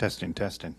Testing, testing.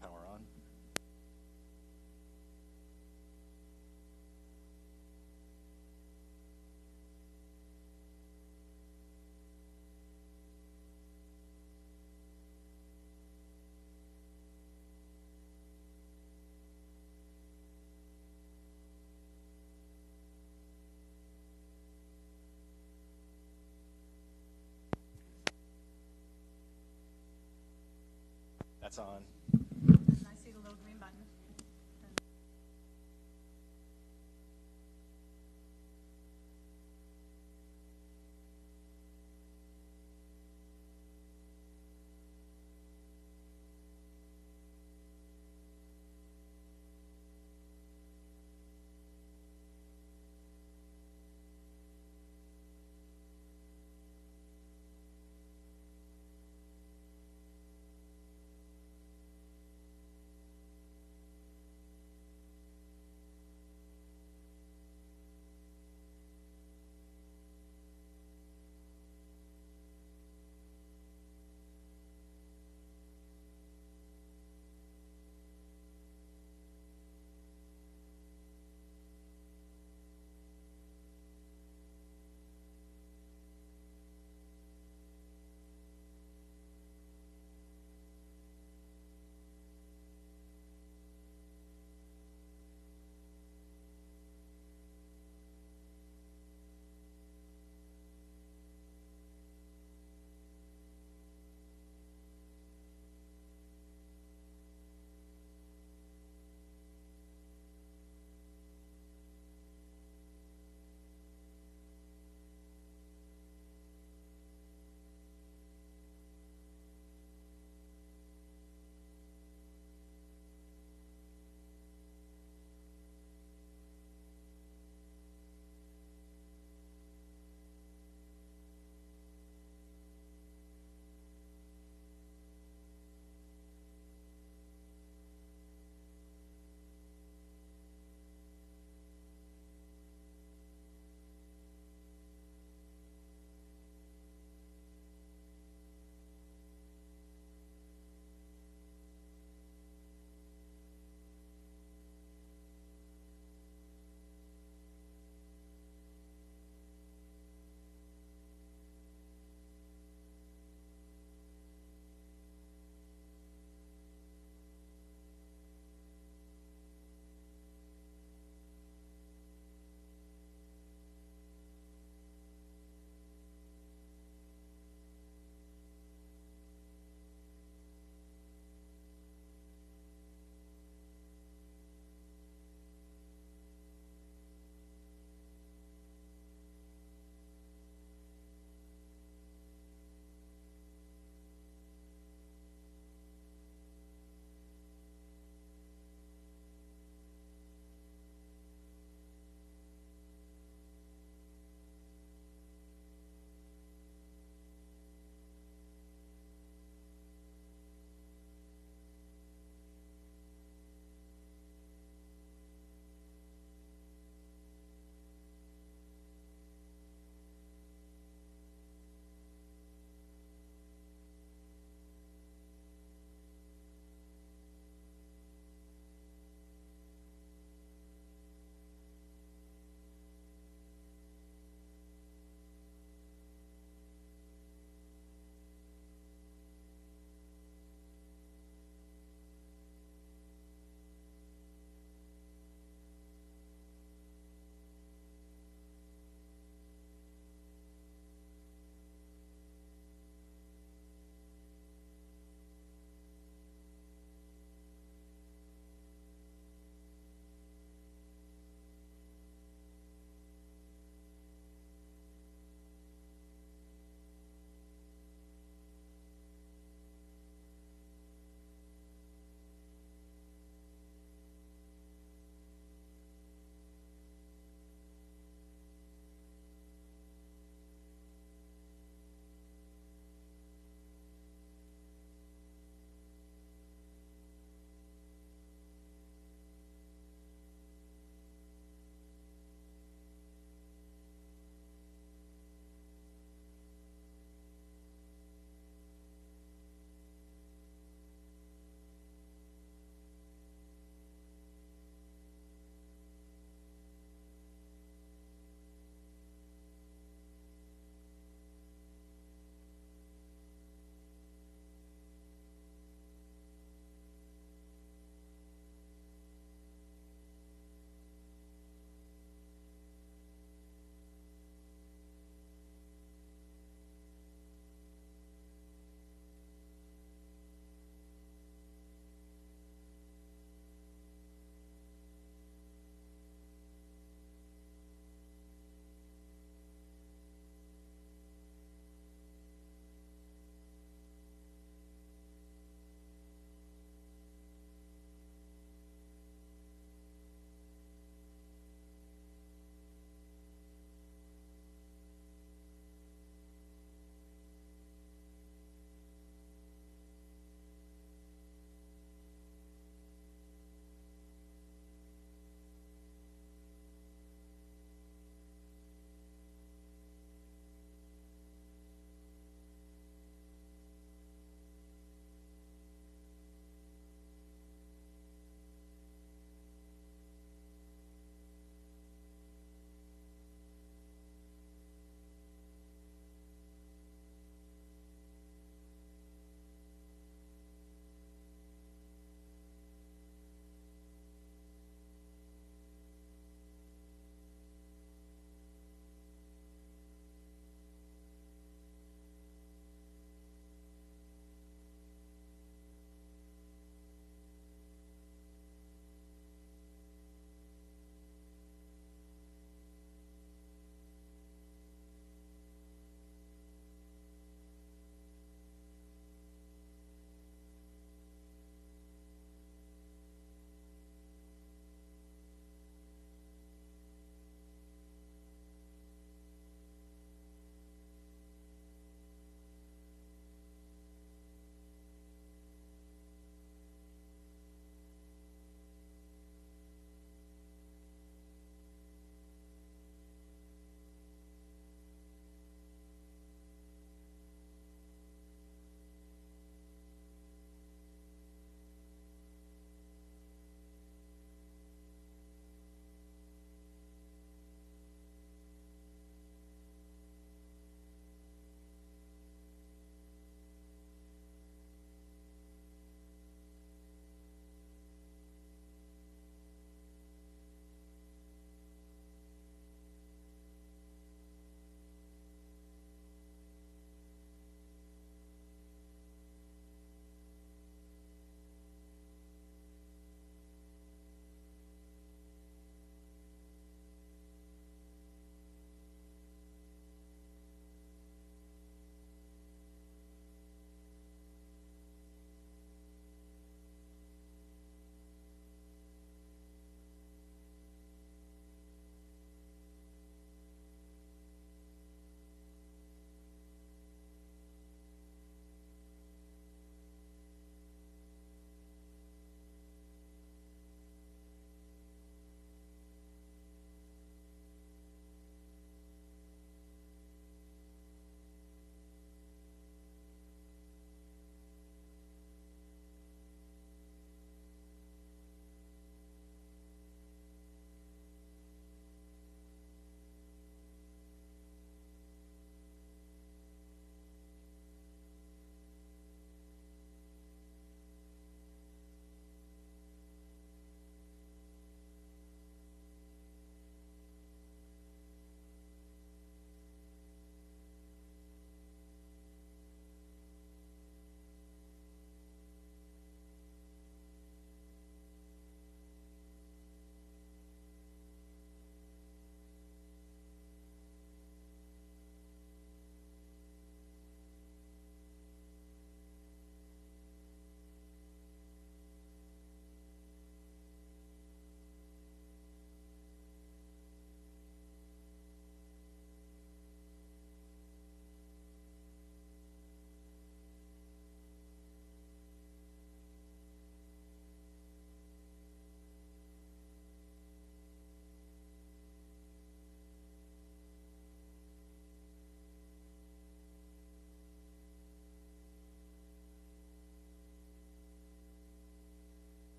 Power on. That's on. And I see the little green button.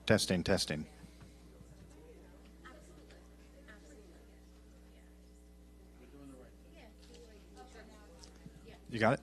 Testing, testing. You got it?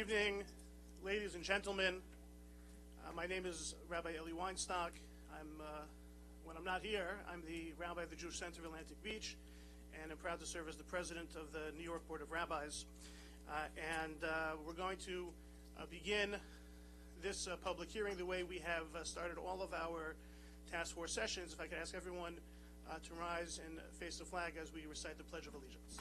evening, ladies and gentlemen. My name is Rabbi Eli Weinstock. When I'm not here, I'm the rabbi of the Jewish Center of Atlantic Beach, and I'm proud to serve as the president of the New York Board of Rabbis. We're going to begin this public hearing the way we have started all of our task force sessions. If I could ask everyone to rise and face the flag as we recite the Pledge of Allegiance.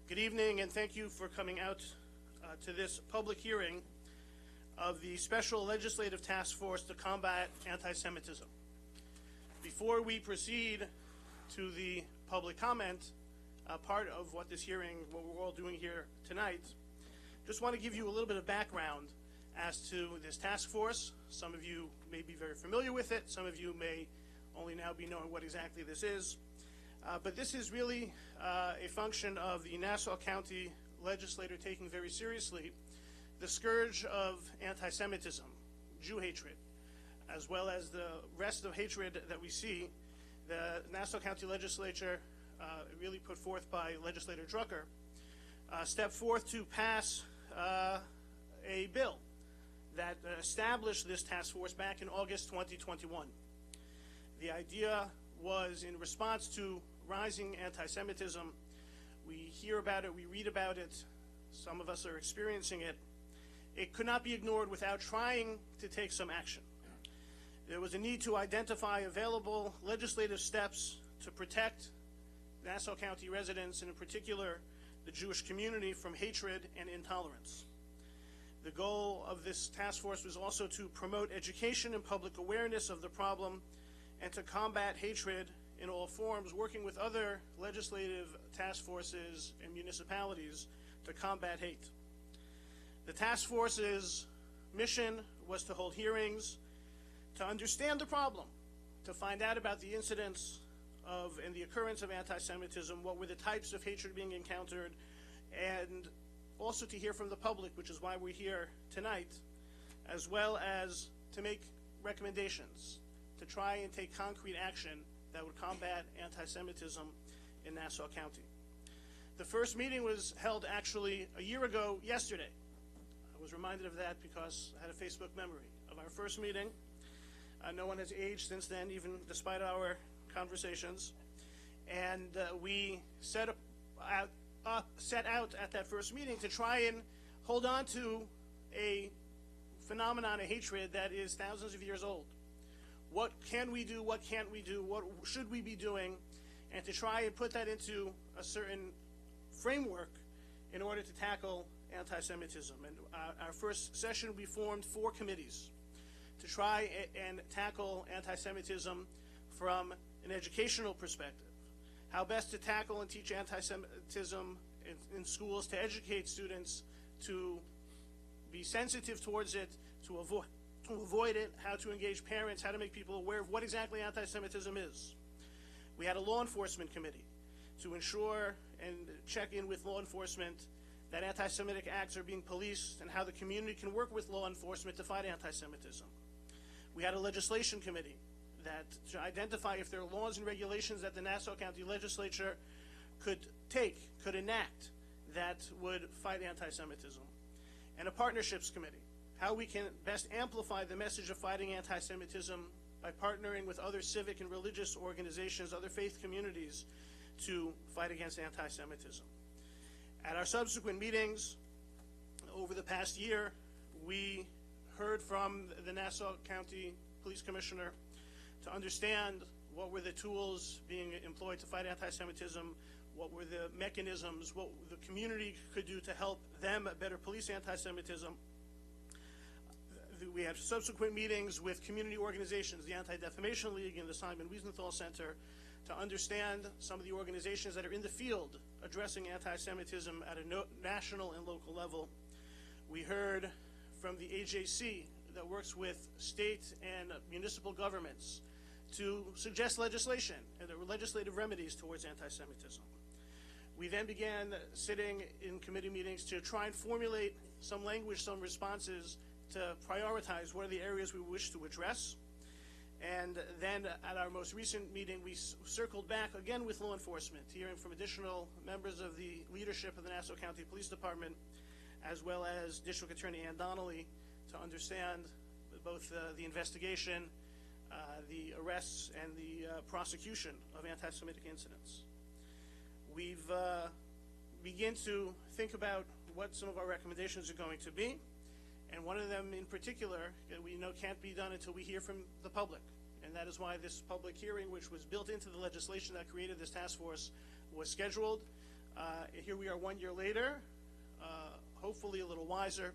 Good evening, and thank you for coming out to this public hearing of the Special Legislative Task Force to Combat Anti-Semitism. Before we proceed to the public comment, part of what this hearing, what we're all doing here tonight, just want to give you a little bit of background as to this task force. Some of you may be very familiar with it. Some of you may only now be knowing what exactly this is. But this is really a function of the Nassau County Legislature taking very seriously the scourge of anti-Semitism, Jew hatred, as well as the rest of hatred that we see. The Nassau County Legislature, really put forth by Legislator Drucker, stepped forth to pass a bill that established this task force back in August 2021. The idea was in response to rising anti-Semitism. We hear about it, we read about it, some of us are experiencing it. It could not be ignored without trying to take some action. There was a need to identify available legislative steps to protect Nassau County residents, and in particular the Jewish community, from hatred and intolerance. The goal of this task force was also to promote education and public awareness of the problem and to combat hatred in all forms, working with other legislative task forces and municipalities to combat hate. The task force's mission was to hold hearings, to understand the problem, to find out about the incidence of and the occurrence of anti-Semitism, what were the types of hatred being encountered, and also to hear from the public, which is why we're here tonight, as well as to make recommendations, to try and take concrete action that would combat anti-Semitism in Nassau County. The first meeting was held actually a year ago yesterday. I was reminded of that because I had a Facebook memory of our first meeting. No one has aged since then, even despite our conversations. And we set out at that first meeting to try and hold on to a phenomenon of hatred that is thousands of years old. What can we do? What can't we do? What should we be doing? And to try and put that into a certain framework in order to tackle anti-Semitism. And our first session, we formed 4 committees to try and tackle anti-Semitism from an educational perspective. How best to tackle and teach anti-Semitism in schools, to educate students, to be sensitive towards it, to avoid it, how to engage parents, how to make people aware of what exactly anti-Semitism is. We had a law enforcement committee to ensure and check in with law enforcement that anti-Semitic acts are being policed and how the community can work with law enforcement to fight anti-Semitism. We had a legislation committee that to identify if there are laws and regulations that the Nassau County Legislature could enact that would fight anti-Semitism. And a partnerships committee, how we can best amplify the message of fighting anti-Semitism by partnering with other civic and religious organizations, other faith communities, to fight against anti-Semitism. At our subsequent meetings over the past year, we heard from the Nassau County Police Commissioner to understand what were the tools being employed to fight anti-Semitism, what were the mechanisms, what the community could do to help them better police anti-Semitism. We had subsequent meetings with community organizations, the Anti-Defamation League and the Simon Wiesenthal Center, to understand some of the organizations that are in the field addressing anti-Semitism at a national and local level. We heard from the AJC that works with state and municipal governments to suggest legislation and legislative remedies towards anti-Semitism. We then began sitting in committee meetings to try and formulate some language, some responses to prioritize what are the areas we wish to address. And then at our most recent meeting, we circled back again with law enforcement, hearing from additional members of the leadership of the Nassau County Police Department, as well as District Attorney Ann Donnelly, to understand both the investigation, the arrests, and the prosecution of anti-Semitic incidents. We've begun to think about what some of our recommendations are going to be, and one of them in particular that we know can't be done until we hear from the public. And that is why this public hearing, which was built into the legislation that created this task force, was scheduled. Here we are 1 year later, hopefully a little wiser,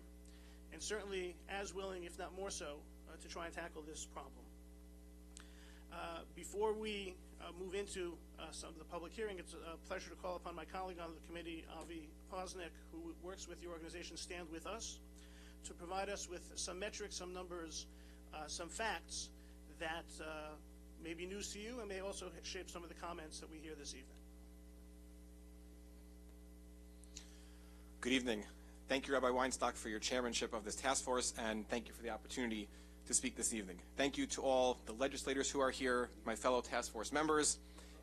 and certainly as willing, if not more so, to try and tackle this problem. Before we move into some of the public hearing, it's a pleasure to call upon my colleague on the committee, Avi Posnick, who works with the organization Stand With Us, to provide us with some metrics, some numbers, some facts that may be news to you and may also shape some of the comments that we hear this evening. Good evening. Thank you, Rabbi Weinstock, for your chairmanship of this task force, and thank you for the opportunity to speak this evening. Thank you to all the legislators who are here, my fellow task force members,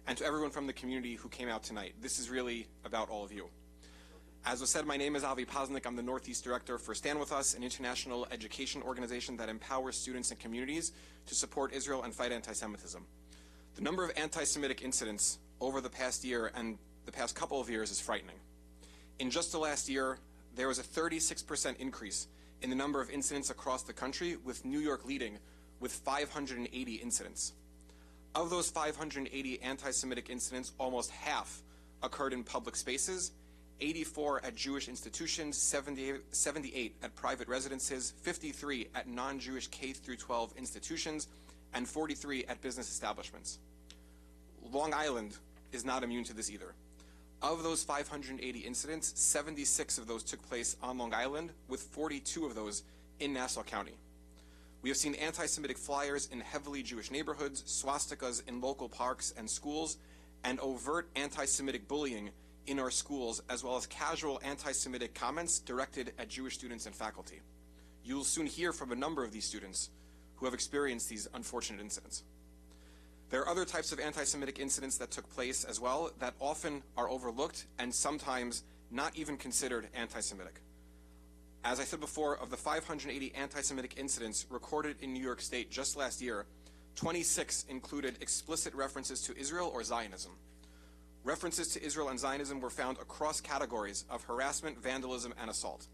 and to everyone from the community who came out tonight. This is really about all of you. As was said, my name is Avi Posnick. I'm the Northeast Director for Stand With Us, an international education organization that empowers students and communities to support Israel and fight anti-Semitism. The number of anti-Semitic incidents over the past year and the past couple of years is frightening. In just the last year, there was a 36% increase in the number of incidents across the country, with New York leading with 580 incidents. Of those 580 anti-Semitic incidents, almost half occurred in public spaces, 84 at Jewish institutions, 78 at private residences, 53 at non-Jewish K-12 institutions, and 43 at business establishments. Long Island is not immune to this either. Of those 580 incidents, 76 of those took place on Long Island, with 42 of those in Nassau County. We have seen anti-Semitic flyers in heavily Jewish neighborhoods, swastikas in local parks and schools, and overt anti-Semitic bullying in our schools, as well as casual anti-Semitic comments directed at Jewish students and faculty. You will soon hear from a number of these students who have experienced these unfortunate incidents. There are other types of anti-Semitic incidents that took place as well that often are overlooked and sometimes not even considered anti-Semitic. As I said before, of the 580 anti-Semitic incidents recorded in New York State just last year, 26 included explicit references to Israel or Zionism. References to Israel and Zionism were found across categories of harassment, vandalism, and assault.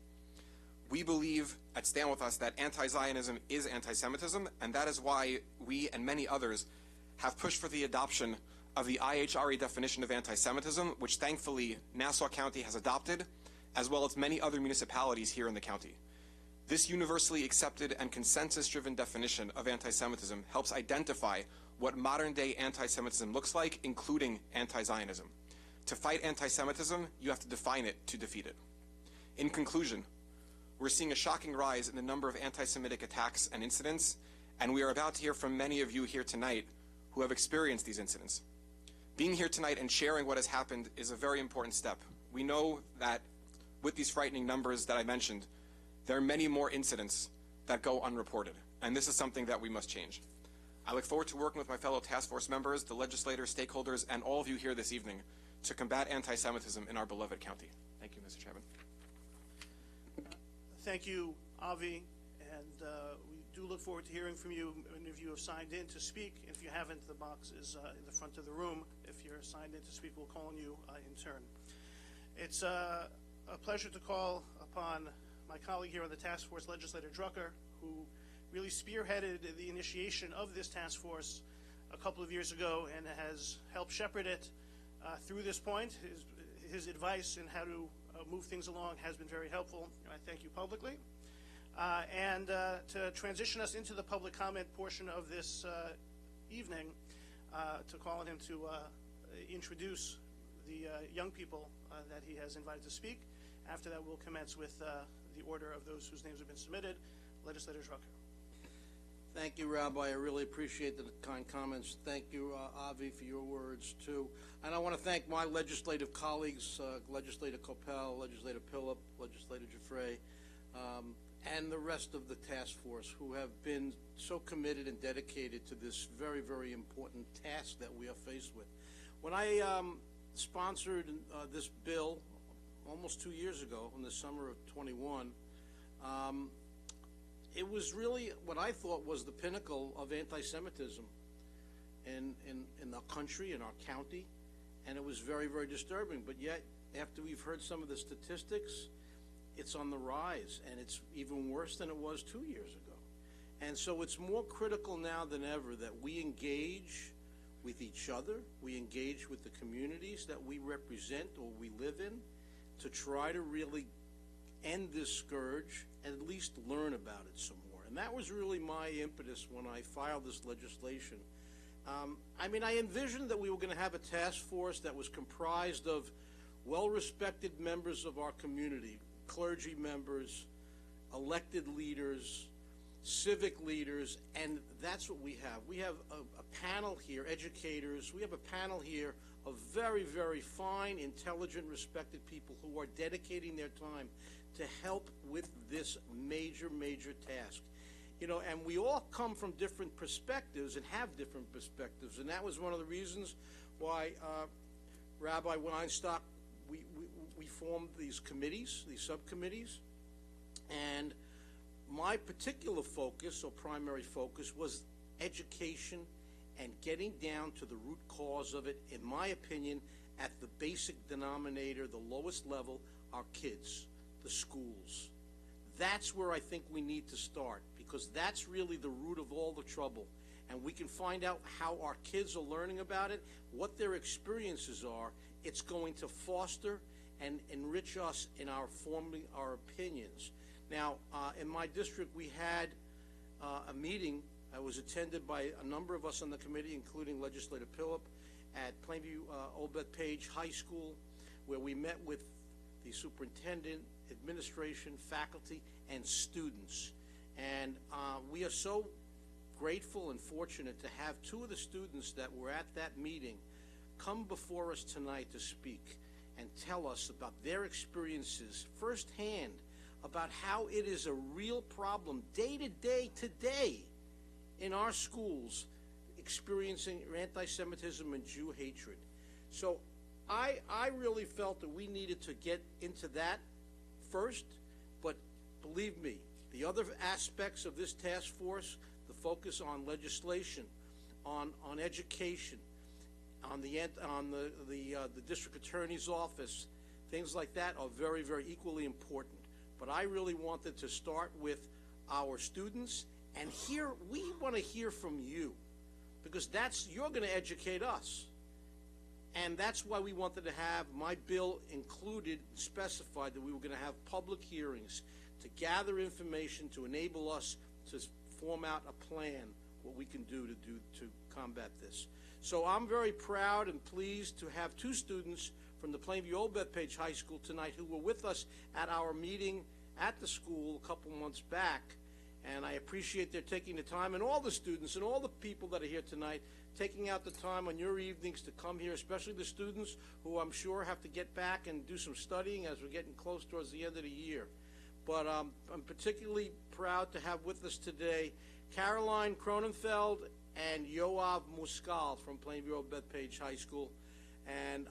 We believe at Stand With Us that anti-Zionism is anti-Semitism, and that is why we and many others have pushed for the adoption of the IHRA definition of anti-Semitism, which thankfully Nassau County has adopted, as well as many other municipalities here in the county. This universally accepted and consensus-driven definition of anti-Semitism helps identify what modern-day anti-Semitism looks like, including anti-Zionism. To fight anti-Semitism, you have to define it to defeat it. In conclusion, we're seeing a shocking rise in the number of anti-Semitic attacks and incidents, and we are about to hear from many of you here tonight who have experienced these incidents. Being here tonight and sharing what has happened is a very important step. We know that with these frightening numbers that I mentioned, there are many more incidents that go unreported, and this is something that we must change. I look forward to working with my fellow task force members, the legislators, stakeholders, and all of you here this evening to combat anti-Semitism in our beloved county. Thank you, Mr. Chairman. Thank you, Avi, and we do look forward to hearing from you. Many of you have signed in to speak. If you haven't, the box is in the front of the room. If you're signed in to speak, we'll call on you in turn. It's a pleasure to call upon my colleague here on the task force, Legislator Drucker, who really spearheaded the initiation of this task force a couple of years ago and has helped shepherd it through this point. His advice in how to move things along has been very helpful. I thank you publicly. And to transition us into the public comment portion of this evening, to call on him to introduce the young people that he has invited to speak. After that, we'll commence with the order of those whose names have been submitted. Legislator Drucker. Thank you, Rabbi. I really appreciate the kind comments. Thank you, Avi, for your words, too. And I want to thank my legislative colleagues, Legislator Coppell, Legislator Phillip, Legislator Giuffre, and the rest of the task force who have been so committed and dedicated to this very, very important task that we are faced with. When I sponsored this bill almost 2 years ago, in the summer of 21, it was really what I thought was the pinnacle of anti-Semitism in our country, in our county, and it was very, very disturbing. But yet, after we've heard some of the statistics, it's on the rise, and it's even worse than it was 2 years ago. And so it's more critical now than ever that we engage with each other, we engage with the communities that we represent or we live in, to try to really end this scourge and at least learn about it some more. And that was really my impetus when I filed this legislation. I envisioned that we were going to have a task force that was comprised of well-respected members of our community, clergy members, elected leaders, civic leaders, and that's what we have. We have a panel here, educators. We have a panel here of very, very fine, intelligent, respected people who are dedicating their time to help with this major, major task. And we all come from different perspectives and have different perspectives, and that was one of the reasons why Rabbi Weinstock, we formed these committees, these subcommittees, and my particular focus, or primary focus, was education and getting down to the root cause of it, in my opinion, at the basic denominator, the lowest level, our kids, the schools. That's where I think we need to start, because that's really the root of all the trouble. And we can find out how our kids are learning about it, what their experiences are. It's going to foster and enrich us in our forming our opinions. Now, in my district, we had a meeting. I was attended by a number of us on the committee, including Legislator Phillip, at Plainview Old Bethpage High School, where we met with the superintendent, administration, faculty, and students. And we are so grateful and fortunate to have two of the students that were at that meeting come before us tonight to speak and tell us about their experiences firsthand, about how it is a real problem day to day today in our schools, experiencing anti-Semitism and Jew hatred. So I really felt that we needed to get into that first, but believe me, the other aspects of this task force, the focus on legislation, on education, on the district attorney's office, things like that are very, very equally important. But I really wanted to start with our students, and here we want to hear from you, because you're going to educate us. And that's why we wanted to have, my bill included, specified that we were going to have public hearings to gather information to enable us to form out a plan, what we can do to combat this. So I'm very proud and pleased to have two students from the Plainview Old Bethpage High School tonight who were with us at our meeting at the school a couple months back. And I appreciate their taking the time, and all the students and all the people that are here tonight taking out the time on your evenings to come here, especially the students who I'm sure have to get back and do some studying as we're getting close towards the end of the year. But I'm particularly proud to have with us today Caroline Cronenfeld and Yoav Muskal from Plainview Old Bethpage High School. And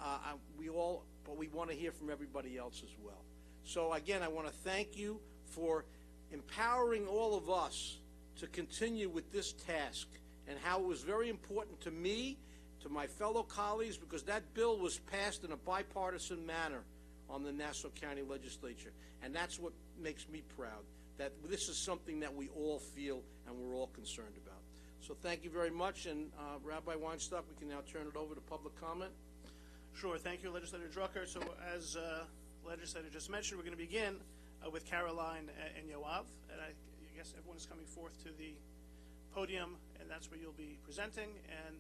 we want to hear from everybody else as well. So again, I want to thank you for empowering all of us to continue with this task, and how it was very important to me, to my fellow colleagues, because that bill was passed in a bipartisan manner on the Nassau County Legislature. And that's what makes me proud, that this is something that we all feel and we're all concerned about. So thank you very much, and Rabbi Weinstock, we can now turn it over to public comment. Sure, thank you, Legislator Drucker. So as Legislator just mentioned, we're going to begin with Caroline and Yoav. And I guess everyone is coming forth to the podium, and that's where you'll be presenting. And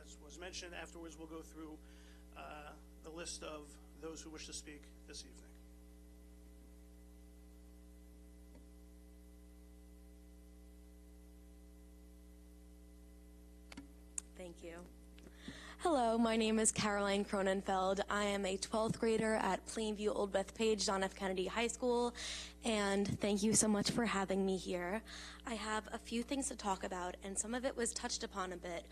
as was mentioned, afterwards we'll go through the list of those who wish to speak this evening. you. Hello, my name is Caroline Cronenfeld. I am a 12th grader at Plainview Old Bethpage John F. Kennedy High School, and thank you so much for having me here. I have a few things to talk about, and some of it was touched upon a bit.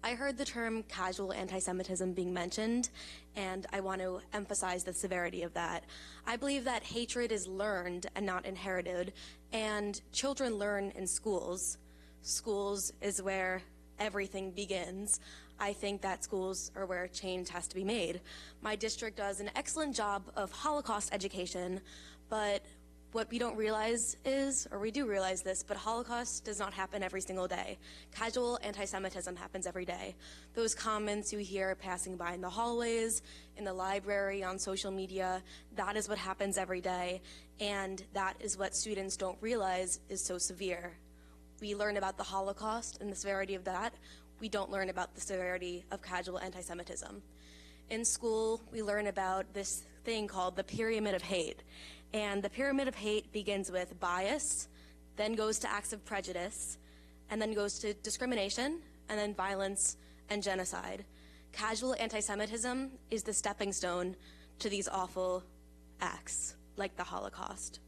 I heard the term casual anti-Semitism being mentioned, and I want to emphasize the severity of that. I believe that hatred is learned and not inherited, and children learn in schools. Schools is where everything begins. I think that schools are where change has to be made. My district does an excellent job of Holocaust education, but what we don't realize is, or we do realize this, but Holocaust does not happen every single day. Casual anti-Semitism happens every day. Those comments you hear passing by in the hallways, in the library, on social media, that is what happens every day, and that is what students don't realize is so severe. We learn about the Holocaust and the severity of that. We don't learn about the severity of casual anti-Semitism. In school, we learn about this thing called the pyramid of hate. And the pyramid of hate begins with bias, then goes to acts of prejudice, and then goes to discrimination, and then violence and genocide. Casual anti-Semitism is the stepping stone to these awful acts, like the Holocaust.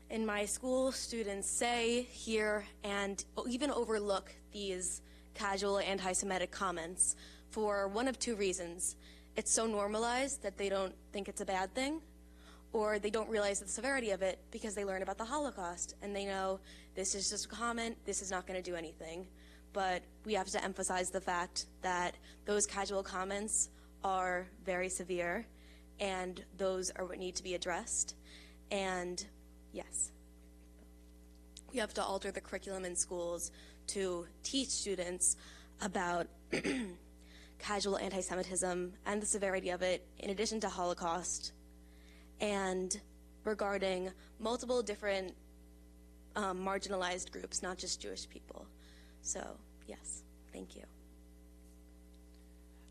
In my school, students say, hear, and even overlook these casual anti-Semitic comments for one of two reasons. It's so normalized that they don't think it's a bad thing, or they don't realize the severity of it because they learn about the Holocaust and they know this is just a comment, this is not going to do anything. But we have to emphasize the fact that those casual comments are very severe, and those are what need to be addressed. And yes, we have to alter the curriculum in schools to teach students about casual anti-Semitism and the severity of it, in addition to Holocaust, and regarding multiple different marginalized groups, not just Jewish people. So, yes, thank you.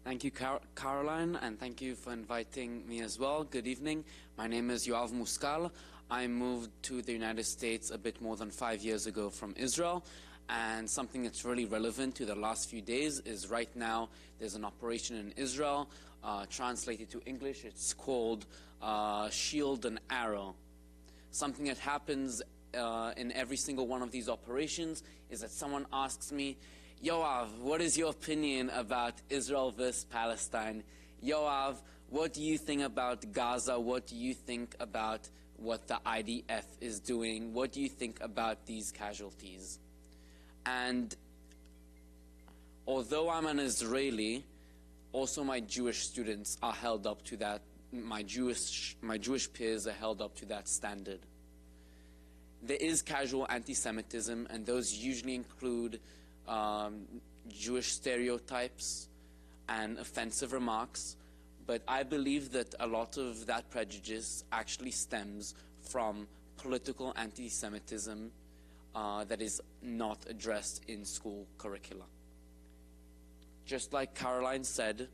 Thank you, Caroline, and thank you for inviting me as well. Good evening. My name is Yoav Muskal. I moved to the United States a bit more than 5 years ago from Israel, and something that's really relevant to the last few days is right now there's an operation in Israel, translated to English, it's called Shield and Arrow. Something that happens in every single one of these operations is that someone asks me, Yoav, what is your opinion about Israel versus Palestine? Yoav, what do you think about Gaza? What do you think about what the IDF is doing? What do you think about these casualties? And although I'm an Israeli, also my Jewish students are held up to that, my Jewish peers are held up to that standard. There is casual anti-Semitism, and those usually include Jewish stereotypes and offensive remarks, but I believe that a lot of that prejudice actually stems from political anti-Semitism that is not addressed in school curricula. Just like Caroline said,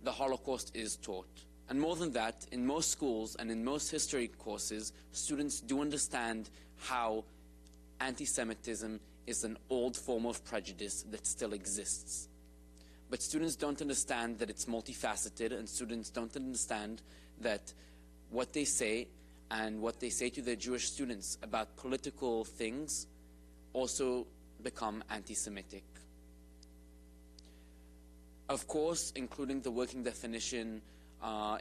the Holocaust is taught. And more than that, in most schools and in most history courses, students do understand how anti-Semitism is an old form of prejudice that still exists. But students don't understand that it's multifaceted, and students don't understand that what they say and what they say to their Jewish students about political things also become anti-Semitic. Of course, including the working definition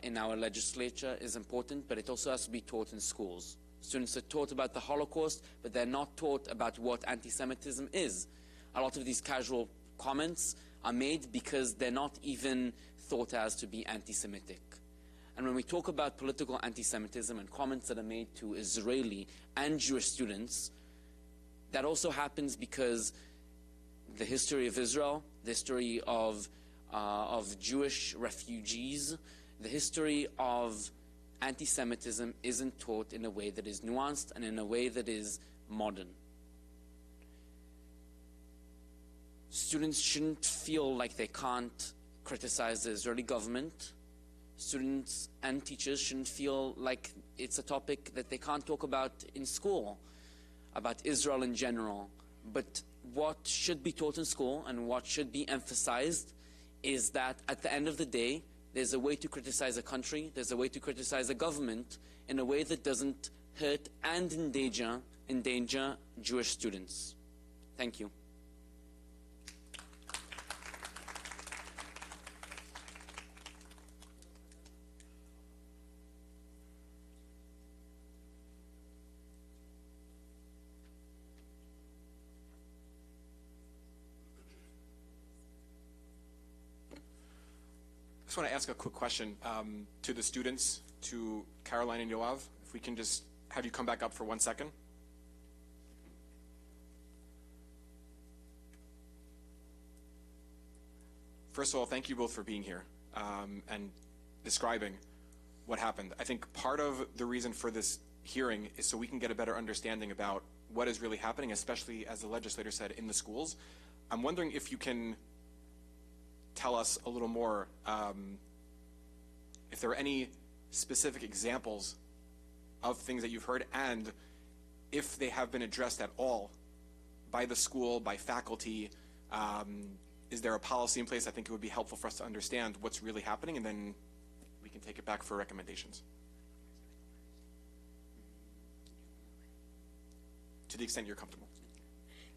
in our legislature is important, but it also has to be taught in schools. Students are taught about the Holocaust, but they're not taught about what anti-Semitism is. A lot of these casual comments are made because they're not even thought as to be anti-Semitic. And when we talk about political anti-Semitism and comments that are made to Israeli and Jewish students, that also happens because the history of Israel, the history of Jewish refugees, the history of anti-Semitism isn't taught in a way that is nuanced and in a way that is modern. Students shouldn't feel like they can't criticize the Israeli government. Students and teachers shouldn't feel like it's a topic that they can't talk about in school, about Israel in general. But what should be taught in school and what should be emphasized is that at the end of the day, there's a way to criticize a country, there's a way to criticize a government in a way that doesn't hurt and endanger Jewish students. Thank you. I just want to ask a quick question to the students, to Caroline and Yoav. If we can just have you come back up for 1 second. First of all, thank you both for being here and describing what happened. I think part of the reason for this hearing is so we can get a better understanding about what is really happening, especially, as the legislator said, in the schools. I'm wondering if you can tell us a little more, if there are any specific examples of things that you've heard, and if they have been addressed at all by the school, by faculty. Is there a policy in place? I think it would be helpful for us to understand what's really happening, and then we can take it back for recommendations. To the extent you're comfortable.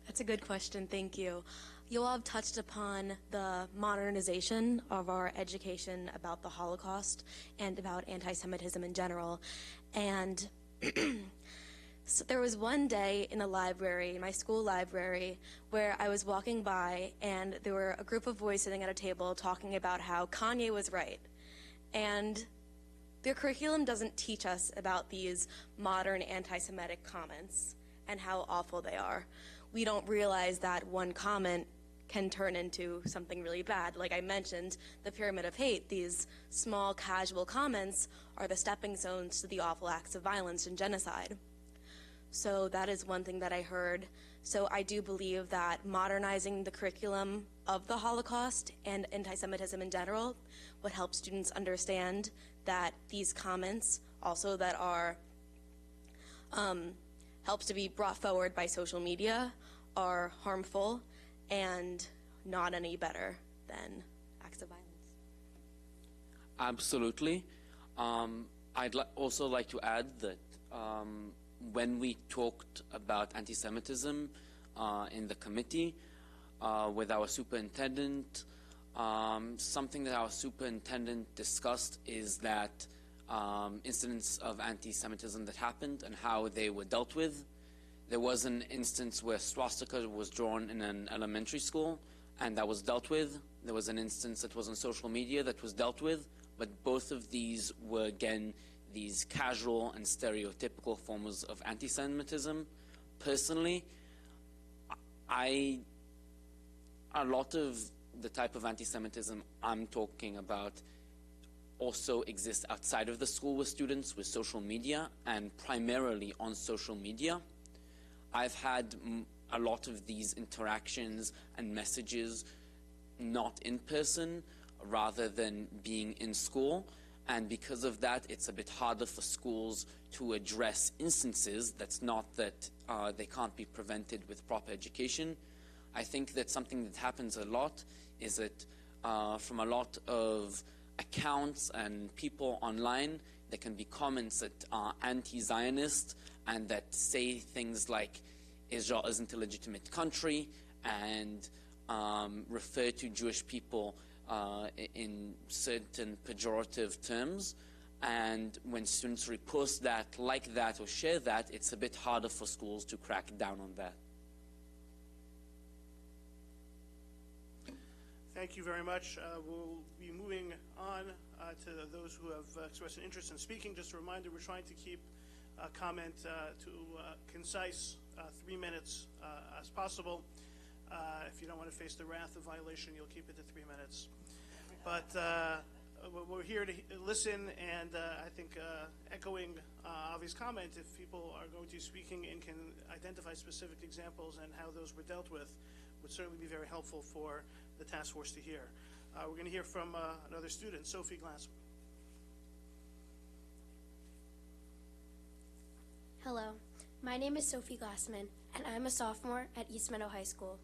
That's a good question, thank you. Yoav touched upon the modernization of our education about the Holocaust and about anti-Semitism in general. And so there was one day in the library, in my school library, where I was walking by and there were a group of boys sitting at a table talking about how Kanye was right. And the curriculum doesn't teach us about these modern anti-Semitic comments and how awful they are. We don't realize that one comment can turn into something really bad. Like I mentioned, the pyramid of hate, these small casual comments are the stepping stones to the awful acts of violence and genocide. So that is one thing that I heard. So I do believe that modernizing the curriculum of the Holocaust and anti-Semitism in general would help students understand that these comments also that are helps to be brought forward by social media are harmful and not any better than acts of violence. Absolutely. I'd also like to add that when we talked about anti-Semitism in the committee with our superintendent, something that our superintendent discussed is that incidents of anti-Semitism that happened and how they were dealt with. There was an instance where swastika was drawn in an elementary school, and that was dealt with. There was an instance that was on social media that was dealt with, but both of these were, again, these casual and stereotypical forms of anti-Semitism. Personally, a lot of the type of anti-Semitism I'm talking about also exists outside of the school with students, with social media, and primarily on social media. I've had a lot of these interactions and messages not in person rather than being in school, and because of that it's a bit harder for schools to address instances. That's not that they can't be prevented with proper education. I think that something that happens a lot is that from a lot of accounts and people online, there can be comments that are anti-Zionist and that say things like Israel isn't a legitimate country and refer to Jewish people in certain pejorative terms. And when students repost that, like that, or share that, it's a bit harder for schools to crack down on that. Thank you very much. We'll be moving on to those who have expressed an interest in speaking. Just a reminder, we're trying to keep comment to concise, 3 minutes as possible. If you don't want to face the wrath of violation, you'll keep it to 3 minutes. But we're here to listen, and I think echoing Avi's comment, if people are going to be speaking and can identify specific examples and how those were dealt with, would certainly be very helpful for the task force to hear. We're going to hear from another student, Sophie Glassman. Hello, My name is Sophie Glassman, and I'm a sophomore at East Meadow High School.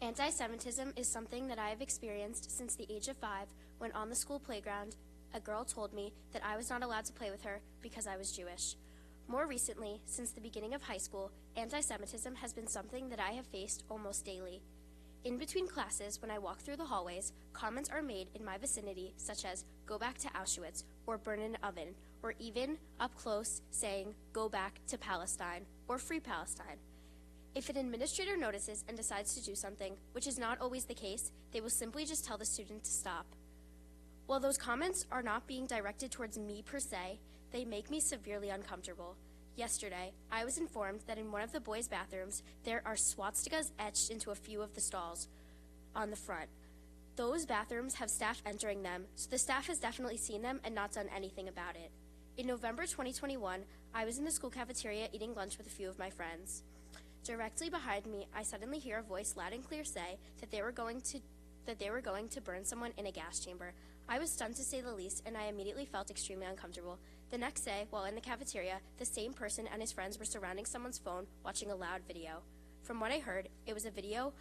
Anti-Semitism is something that I have experienced since the age of 5 when on the school playground, a girl told me that I was not allowed to play with her because I was Jewish. More recently, since the beginning of high school, anti-Semitism has been something that I have faced almost daily. In between classes, when I walk through the hallways, comments are made in my vicinity such as, "Go back to Auschwitz," or "Burn in an oven," or even up close saying, "Go back to Palestine," or "Free Palestine." If an administrator notices and decides to do something, which is not always the case, they will simply just tell the student to stop. While those comments are not being directed towards me per se, they make me severely uncomfortable. Yesterday, I was informed that in one of the boys' bathrooms, there are swastikas etched into a few of the stalls on the front. Those bathrooms have staff entering them, so the staff has definitely seen them and not done anything about it. In November 2021, I was in the school cafeteria eating lunch with a few of my friends. Directly behind me, I suddenly hear a voice loud and clear say that they were going to burn someone in a gas chamber. I was stunned to say the least, and I immediately felt extremely uncomfortable. The next day, while in the cafeteria, the same person and his friends were surrounding someone's phone watching a loud video. From what I heard, it was a video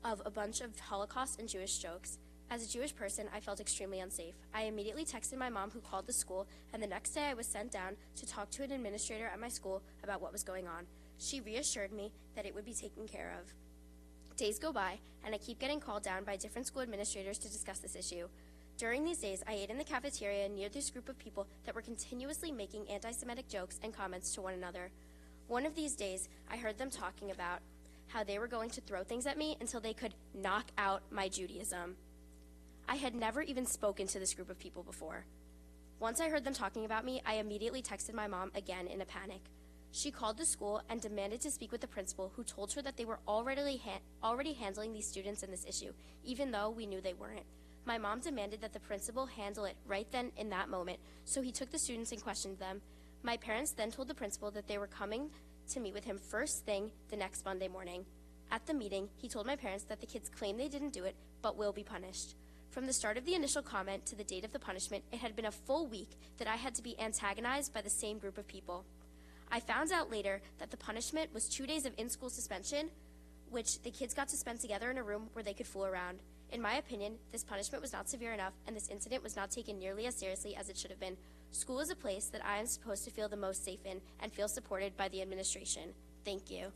of a bunch of Holocaust and Jewish jokes. As a Jewish person, I felt extremely unsafe. I immediately texted my mom, who called the school, and the next day I was sent down to talk to an administrator at my school about what was going on. She reassured me that it would be taken care of. Days go by, and I keep getting called down by different school administrators to discuss this issue. During these days, I ate in the cafeteria near this group of people that were continuously making anti-Semitic jokes and comments to one another. One of these days, I heard them talking about how they were going to throw things at me until they could knock out my Judaism. I had never even spoken to this group of people before. Once I heard them talking about me, I immediately texted my mom again in a panic. She called the school and demanded to speak with the principal, who told her that they were already handling these students in this issue, even though we knew they weren't. My mom demanded that the principal handle it right then in that moment, so he took the students and questioned them. My parents then told the principal that they were coming to meet with him first thing the next Monday morning. At the meeting, he told my parents that the kids claim they didn't do it, but will be punished. From the start of the initial comment to the date of the punishment, it had been a full week that I had to be antagonized by the same group of people. I found out later that the punishment was 2 days of in-school suspension, which the kids got to spend together in a room where they could fool around. In my opinion, this punishment was not severe enough, and this incident was not taken nearly as seriously as it should have been. School is a place that I am supposed to feel the most safe in and feel supported by the administration. Thank you.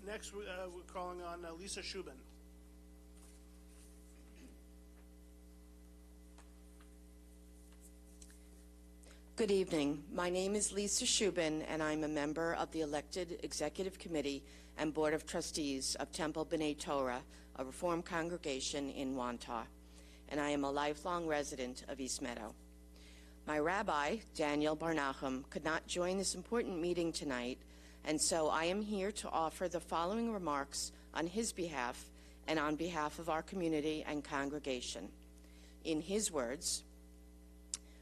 Next, we're calling on Lisa Shubin. Good evening. My name is Lisa Shubin, and I'm a member of the elected Executive Committee and Board of Trustees of Temple B'nai Torah, a Reform congregation in Wantagh, and I am a lifelong resident of East Meadow. My rabbi, Daniel Barnachum, could not join this important meeting tonight, and so I am here to offer the following remarks on his behalf and on behalf of our community and congregation. In his words,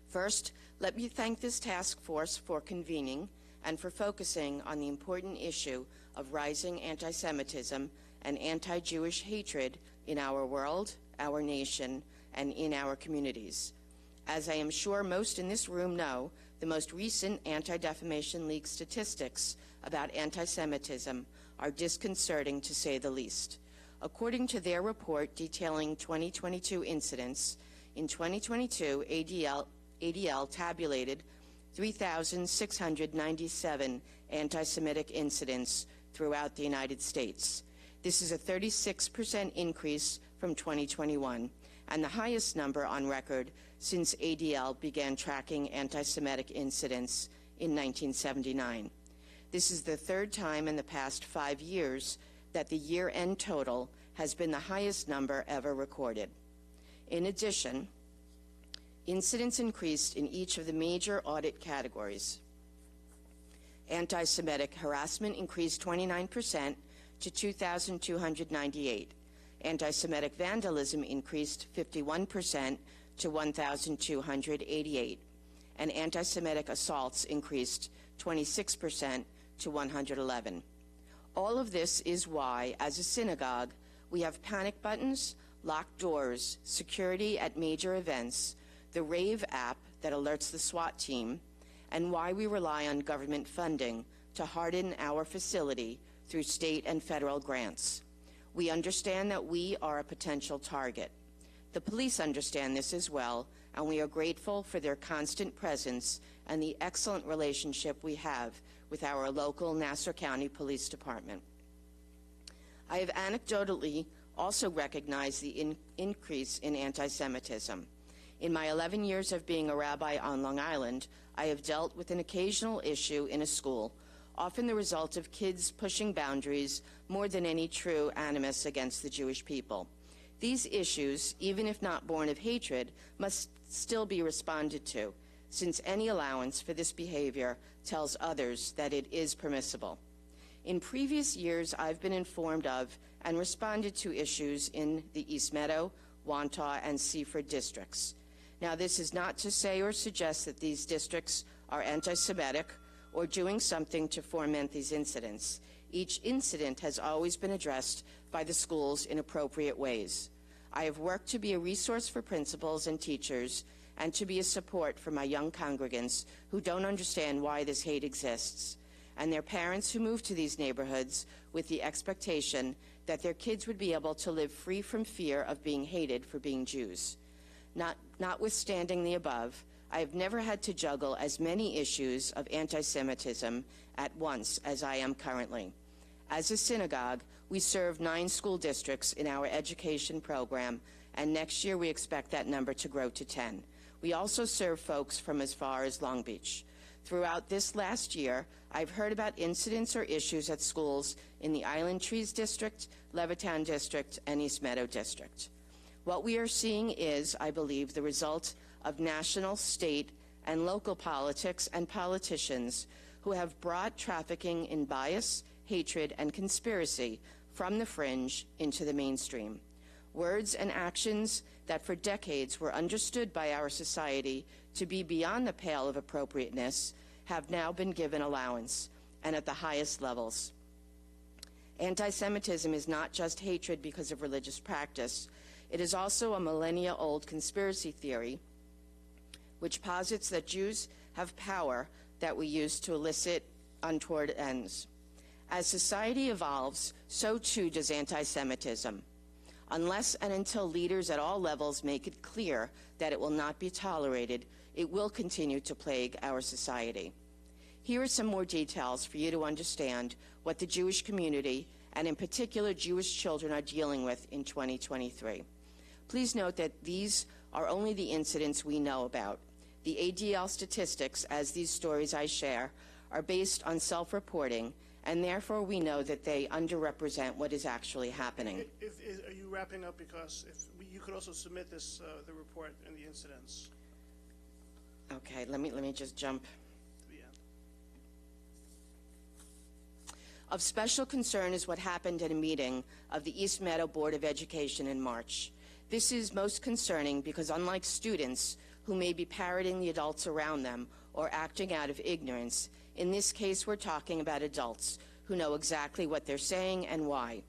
first, let me thank this task force for convening and for focusing on the important issue of rising anti-Semitism and anti-Jewish hatred in our world, our nation, and in our communities. As I am sure most in this room know, the most recent Anti-Defamation League statistics about anti-Semitism are disconcerting, to say the least. According to their report detailing 2022 incidents, in 2022, ADL tabulated 3,697 anti-Semitic incidents throughout the United States. This is a 36% increase from 2021, and the highest number on record since ADL began tracking anti-Semitic incidents in 1979. This is the third time in the past 5 years that the year-end total has been the highest number ever recorded. In addition, incidents increased in each of the major audit categories. Anti-Semitic harassment increased 29% to 2,298. Anti-Semitic vandalism increased 51% to 1,288. And anti-Semitic assaults increased 26% to 111. All of this is why, as a synagogue, we have panic buttons locked doors, security at major events, the RAVE app that alerts the SWAT team, and why we rely on government funding to harden our facility through state and federal grants. We understand that we are a potential target. The police understand this as well, and we are grateful for their constant presence and the excellent relationship we have with our local Nassau County Police Department. I have anecdotally also recognized the increase in anti-Semitism. In my 11 years of being a rabbi on Long Island, I have dealt with an occasional issue in a school, often the result of kids pushing boundaries more than any true animus against the Jewish people. These issues, even if not born of hatred, must still be responded to, since any allowance for this behavior tells others that it is permissible. In previous years, I've been informed of and responded to issues in the East Meadow, Wantagh, and Seaford districts. Now, this is not to say or suggest that these districts are anti-Semitic or doing something to foment these incidents. Each incident has always been addressed by the schools in appropriate ways. I have worked to be a resource for principals and teachers and to be a support for my young congregants who don't understand why this hate exists, and their parents who move to these neighborhoods with the expectation that their kids would be able to live free from fear of being hated for being Jews. Notwithstanding the above, I have never had to juggle as many issues of anti-Semitism at once as I am currently. As a synagogue, we serve 9 school districts in our education program, and next year we expect that number to grow to 10. We also serve folks from as far as Long Beach. Throughout this last year, I've heard about incidents or issues at schools in the Island Trees District, Levittown District, and East Meadow District. What we are seeing is, I believe, the result of national, state, and local politics and politicians who have brought trafficking in bias, hatred, and conspiracy from the fringe into the mainstream. Words and actions that for decades were understood by our society to be beyond the pale of appropriateness have now been given allowance, and at the highest levels. Anti-Semitism is not just hatred because of religious practice. It is also a millennia-old conspiracy theory which posits that Jews have power that we use to elicit untoward ends. As society evolves, so too does anti-Semitism. Unless and until leaders at all levels make it clear that it will not be tolerated, it will continue to plague our society. Here are some more details for you to understand what the Jewish community, and in particular Jewish children, are dealing with in 2023. Please note that these are only the incidents we know about. The ADL statistics, as these stories I share, are based on self-reporting, and therefore we know that they underrepresent what is actually happening. Are you wrapping up? Because you could also submit this, the report and the incidents Okay, let me just jump. to the end. Of special concern is what happened at a meeting of the East Meadow Board of Education in March. This is most concerning because unlike students who may be parroting the adults around them or acting out of ignorance, in this case we're talking about adults who know exactly what they're saying and why.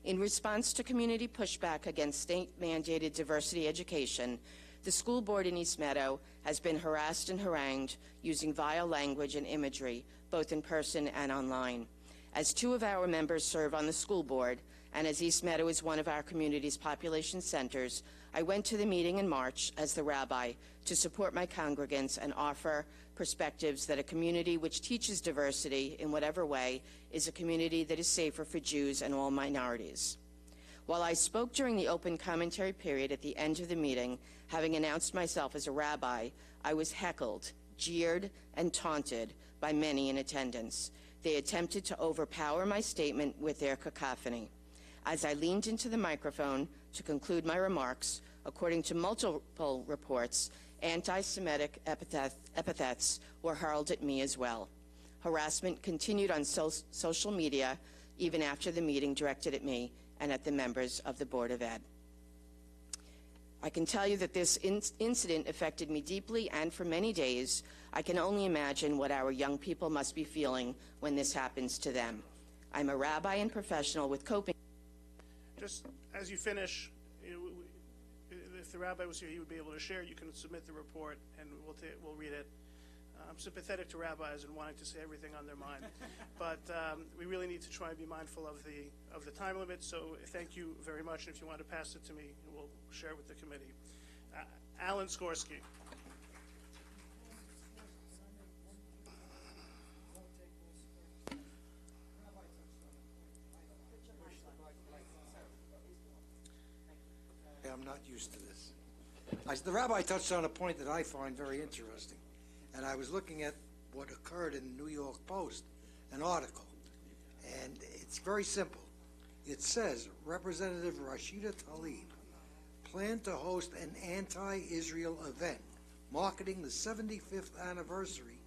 In response to community pushback against state-mandated diversity education, the school board in East Meadow has been harassed and harangued using vile language and imagery, both in person and online. As 2 of our members serve on the school board, and as East Meadow is one of our community's population centers, I went to the meeting in March as the rabbi to support my congregants and offer perspectives that a community which teaches diversity in whatever way is a community that is safer for Jews and all minorities. While I spoke during the open commentary period at the end of the meeting, having announced myself as a rabbi, I was heckled, jeered, and taunted by many in attendance. They attempted to overpower my statement with their cacophony. As I leaned into the microphone to conclude my remarks, according to multiple reports, anti-Semitic epithets were hurled at me as well. Harassment continued on social media even after the meeting directed at me and at the members of the Board of Ed. I can tell you that this incident affected me deeply, and for many days, I can only imagine what our young people must be feeling when this happens to them. I'm a rabbi and professional with coping. Just as you finish, if the rabbi was here, he would be able to share. You can submit the report, and we'll read it. I'm sympathetic to rabbis and wanting to say everything on their mind, but we really need to try and be mindful of the time limit. So thank you very much. And if you want to pass it to me, we'll share it with the committee. Alan Skorsky. Yeah, I'm not used to this. The rabbi touched on a point that I find very interesting, and I was looking at what occurred in the New York Post, an article, and it's very simple. It says, Representative Rashida Tlaib planned to host an anti-Israel event marketing the 75th anniversary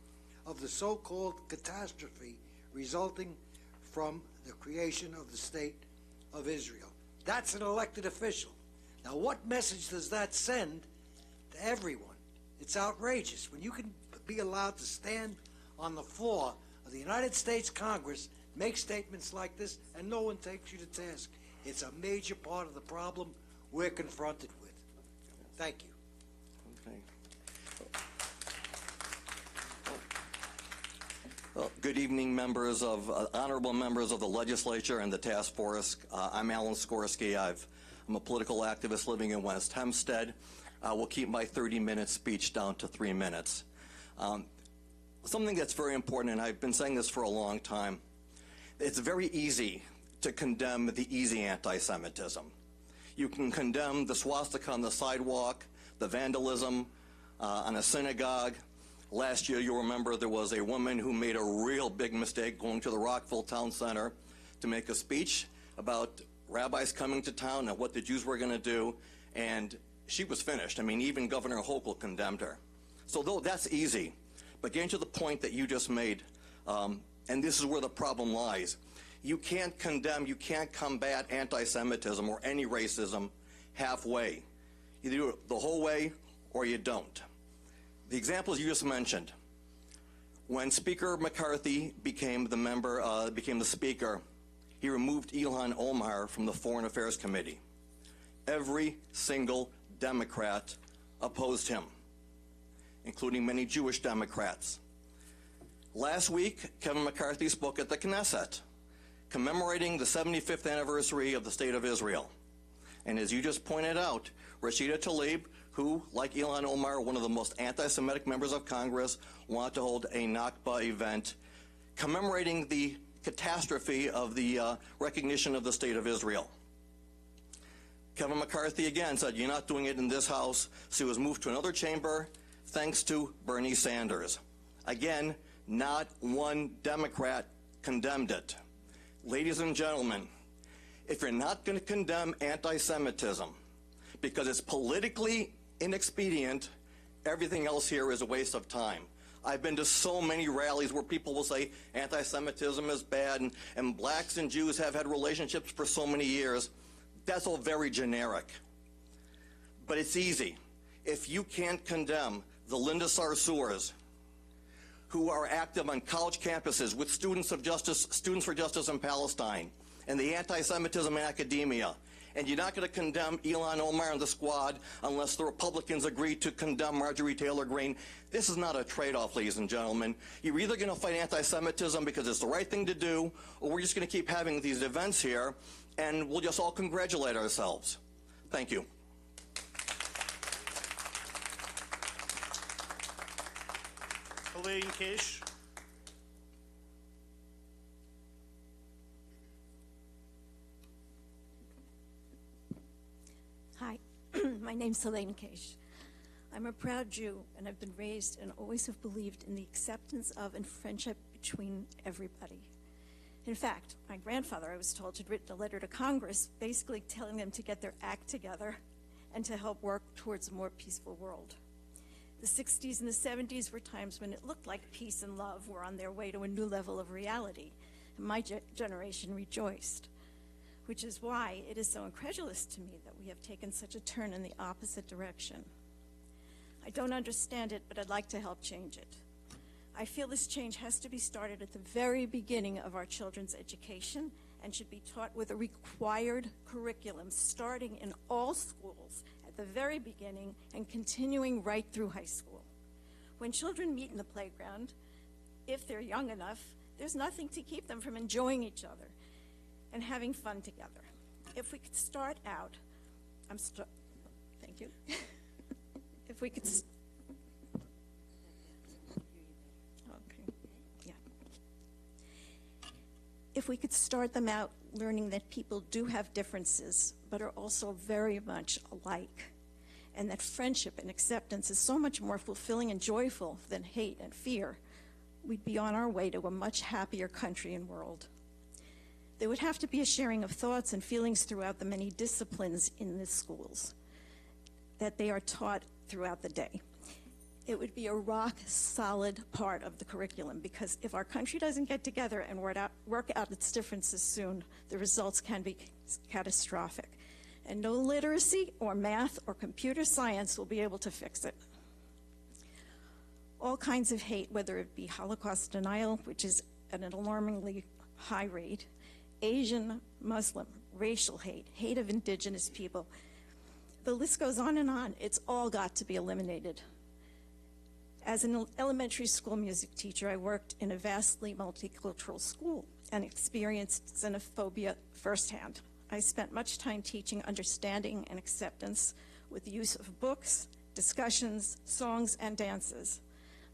of the so-called catastrophe resulting from the creation of the State of Israel. That's an elected official. Now, what message does that send to everyone? It's outrageous. When you can be allowed to stand on the floor of the United States Congress, make statements like this, and no one takes you to task. It's a major part of the problem we're confronted with. Thank you. Okay. Well, good evening, members of honorable members of the legislature and the task force. I'm Alan Skorsky. I'm a political activist living in West Hempstead. I will keep my 30-minute speech down to 3 minutes. Something that's very important, and I've been saying this for a long time, it's very easy to condemn the easy anti-Semitism. You can condemn the swastika on the sidewalk, the vandalism on a synagogue. Last year, you'll remember there was a woman who made a real big mistake going to the Rockville Town Center to make a speech about rabbis coming to town and what the Jews were going to do, and she was finished. I mean, even Governor Hochul condemned her. So though that's easy, but getting to the point that you just made, and this is where the problem lies, you can't condemn, you can't combat anti-Semitism or any racism halfway. You do it the whole way or you don't. The examples you just mentioned, when Speaker McCarthy became the speaker, he removed Ilhan Omar from the Foreign Affairs Committee. Every single Democrat opposed him, including many Jewish Democrats. Last week, Kevin McCarthy spoke at the Knesset, commemorating the 75th anniversary of the State of Israel. And as you just pointed out, Rashida Tlaib, who, like Ilhan Omar, one of the most anti-Semitic members of Congress, wanted to hold a Nakba event commemorating the catastrophe of the recognition of the State of Israel. Kevin McCarthy again said, you're not doing it in this House, so he was moved to another chamber thanks to Bernie Sanders. Again, not one Democrat condemned it. Ladies and gentlemen, if you're not going to condemn anti-Semitism because it's politically inexpedient, everything else here is a waste of time. I've been to so many rallies where people will say anti-Semitism is bad and blacks and Jews have had relationships for so many years. That's all very generic. But it's easy. If you can't condemn the Linda Sarsours, who are active on college campuses with Students for Justice in Palestine, and the anti-Semitism in academia, and you're not going to condemn Ilhan Omar and the squad unless the Republicans agree to condemn Marjorie Taylor Greene. This is not a trade-off, ladies and gentlemen. You're either going to fight anti-Semitism because it's the right thing to do, or we're just going to keep having these events here, and we'll just all congratulate ourselves. Thank you. Elaine Kish. Hi, my name's Elaine Cage. I'm a proud Jew, and I've been raised and always have believed in the acceptance of and friendship between everybody. In fact, my grandfather, I was told, had written a letter to Congress basically telling them to get their act together and to help work towards a more peaceful world. The 60s and the 70s were times when it looked like peace and love were on their way to a new level of reality, and my generation rejoiced, which is why it is so incredulous to me that we have taken such a turn in the opposite direction. I don't understand it, but I'd like to help change it. I feel this change has to be started at the very beginning of our children's education and should be taught with a required curriculum starting in all schools at at the very beginning and continuing right through high school. When children meet in the playground, if they're young enough, there's nothing to keep them from enjoying each other and having fun together. If we could start out, thank you. If we could, okay, yeah. If we could start them out learning that people do have differences, but are also very much alike, and that friendship and acceptance is so much more fulfilling and joyful than hate and fear, we'd be on our way to a much happier country and world. There would have to be a sharing of thoughts and feelings throughout the many disciplines in the schools that they are taught throughout the day. It would be a rock-solid part of the curriculum, because if our country doesn't get together and work out its differences soon, the results can be catastrophic. And no literacy or math or computer science will be able to fix it. All kinds of hate, whether it be Holocaust denial, which is at an alarmingly high rate, Asian, Muslim, racial hate, hate of indigenous people, the list goes on and on. It's all got to be eliminated. As an elementary school music teacher, I worked in a vastly multicultural school and experienced xenophobia firsthand. I spent much time teaching understanding and acceptance with the use of books, discussions, songs, and dances.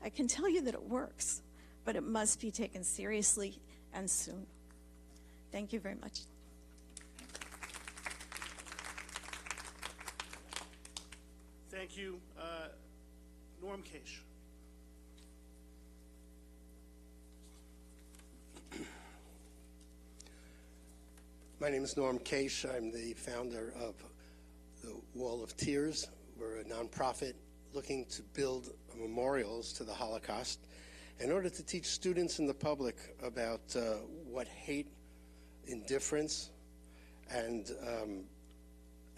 I can tell you that it works, but it must be taken seriously and soon. Thank you very much. Thank you. Norm Cage. My name is Norm Case. I'm the founder of the Wall of Tears. We're a nonprofit looking to build memorials to the Holocaust in order to teach students and the public about what hate, indifference, and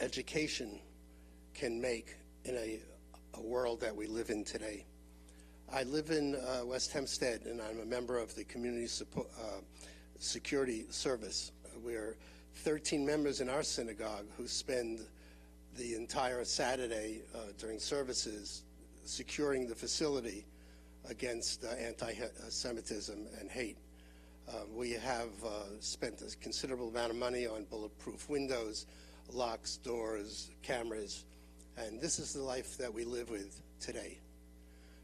education can make in a world that we live in today. I live in West Hempstead, and I'm a member of the Community Security Service. We're 13 members in our synagogue who spend the entire Saturday during services securing the facility against anti-Semitism and hate. We have spent a considerable amount of money on bulletproof windows, locks, doors, cameras, and this is the life that we live with today.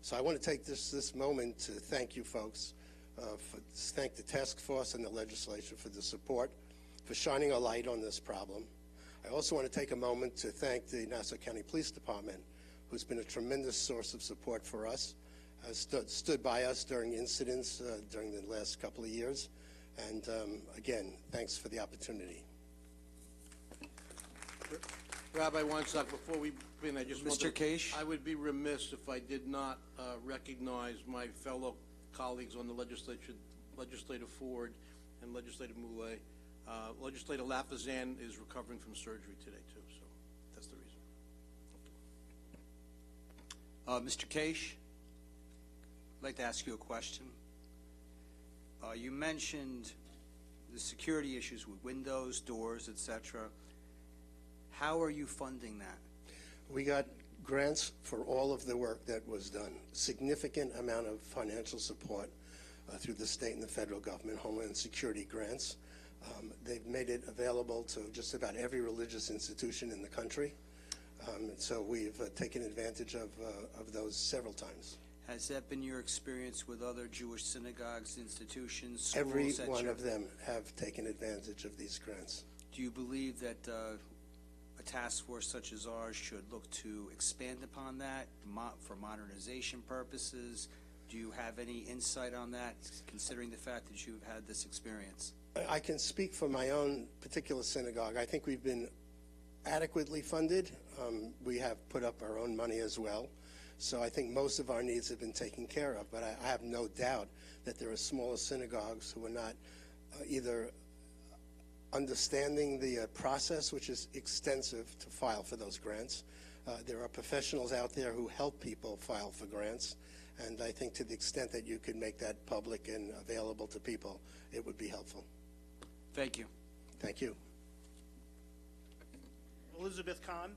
So I want to take this moment to thank you folks, thank the task force and the legislature for the support, for shining a light on this problem. I also want to take a moment to thank the Nassau County Police Department, who's been a tremendous source of support for us, stood by us during incidents during the last couple of years. And again, thanks for the opportunity. Rabbi Weinstock, before we begin, I just Mr. Case? I would be remiss if I did not recognize my fellow colleagues on the legislature, Legislator Ford and Legislator Moulet. Legislator Lafazan is recovering from surgery today, too, so that's the reason. Mr. Case, I'd like to ask you a question. You mentioned the security issues with windows, doors, etc. How are you funding that? We got grants for all of the work that was done. Significant amount of financial support through the state and the federal government, Homeland Security grants. They've made it available to just about every religious institution in the country. So we've taken advantage of those several times. Has that been your experience with other Jewish synagogues, institutions, schools, Every etc.? one of them have taken advantage of these grants. Do you believe that a task force such as ours should look to expand upon that for modernization purposes? Do you have any insight on that, considering the fact that you've had this experience? I can speak for my own particular synagogue. I think we've been adequately funded. We have put up our own money as well. So I think most of our needs have been taken care of. But I have no doubt that there are smaller synagogues who are not either understanding the process, which is extensive to file for those grants. There are professionals out there who help people file for grants. And I think to the extent that you could make that public and available to people, it would be helpful. Thank you. Thank you. Elizabeth Kahn.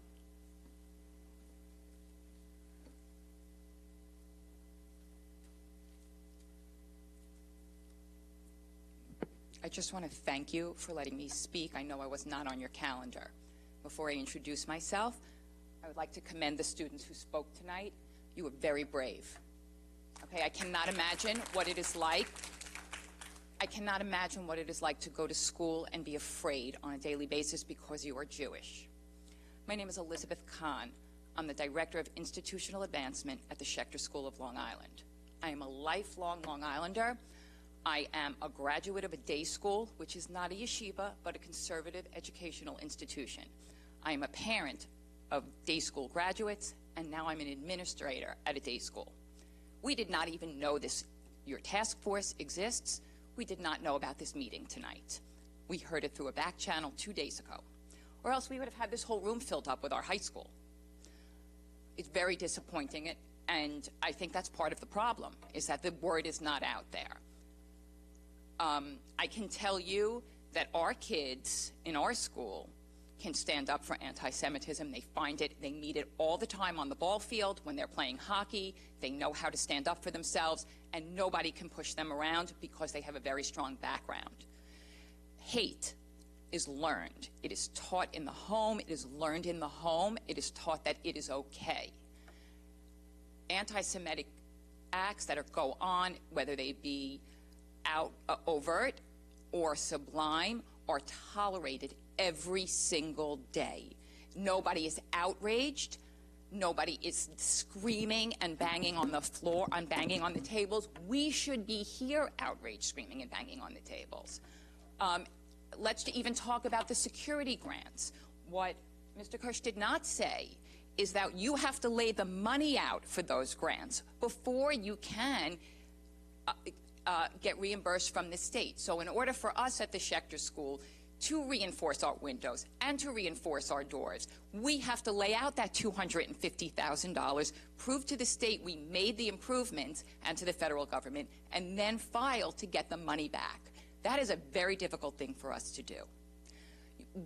just want to thank you for letting me speak. I know I was not on your calendar. Before I introduce myself, I would like to commend the students who spoke tonight. You were very brave. Okay, I cannot imagine what it is like. I cannot imagine what it is like to go to school and be afraid on a daily basis because you are Jewish. My name is Elizabeth Kahn. I'm the Director of Institutional Advancement at the Schechter School of Long Island. I am a lifelong Long Islander. I am a graduate of a day school, which is not a yeshiva, but a conservative educational institution. I am a parent of day school graduates, and now I'm an administrator at a day school. We did not even know your task force exists. We did not know about this meeting tonight. We heard it through a back channel 2 days ago, or else we would have had this whole room filled up with our high school. It's very disappointing, and I think that's part of the problem, is that the word is not out there. I can tell you that our kids in our school can stand up for anti-Semitism. They find it, they meet it all the time on the ball field when they're playing hockey. They know how to stand up for themselves, and nobody can push them around because they have a very strong background. Hate is learned. It is taught in the home. It is learned in the home. It is taught that it is okay. Anti-Semitic acts that go on, whether they be overt or sublime, are tolerated every single day. Nobody is outraged. Nobody is screaming and banging on the floor, and banging on the tables. We should be here outraged, screaming and banging on the tables. Let's even talk about the security grants. What Mr. Kirsch did not say is that you have to lay the money out for those grants before you can get reimbursed from the state. So in order for us at the Schechter School to reinforce our windows and to reinforce our doors, we have to lay out that $250,000, prove to the state we made the improvements and to the federal government, and then file to get the money back. That is a very difficult thing for us to do.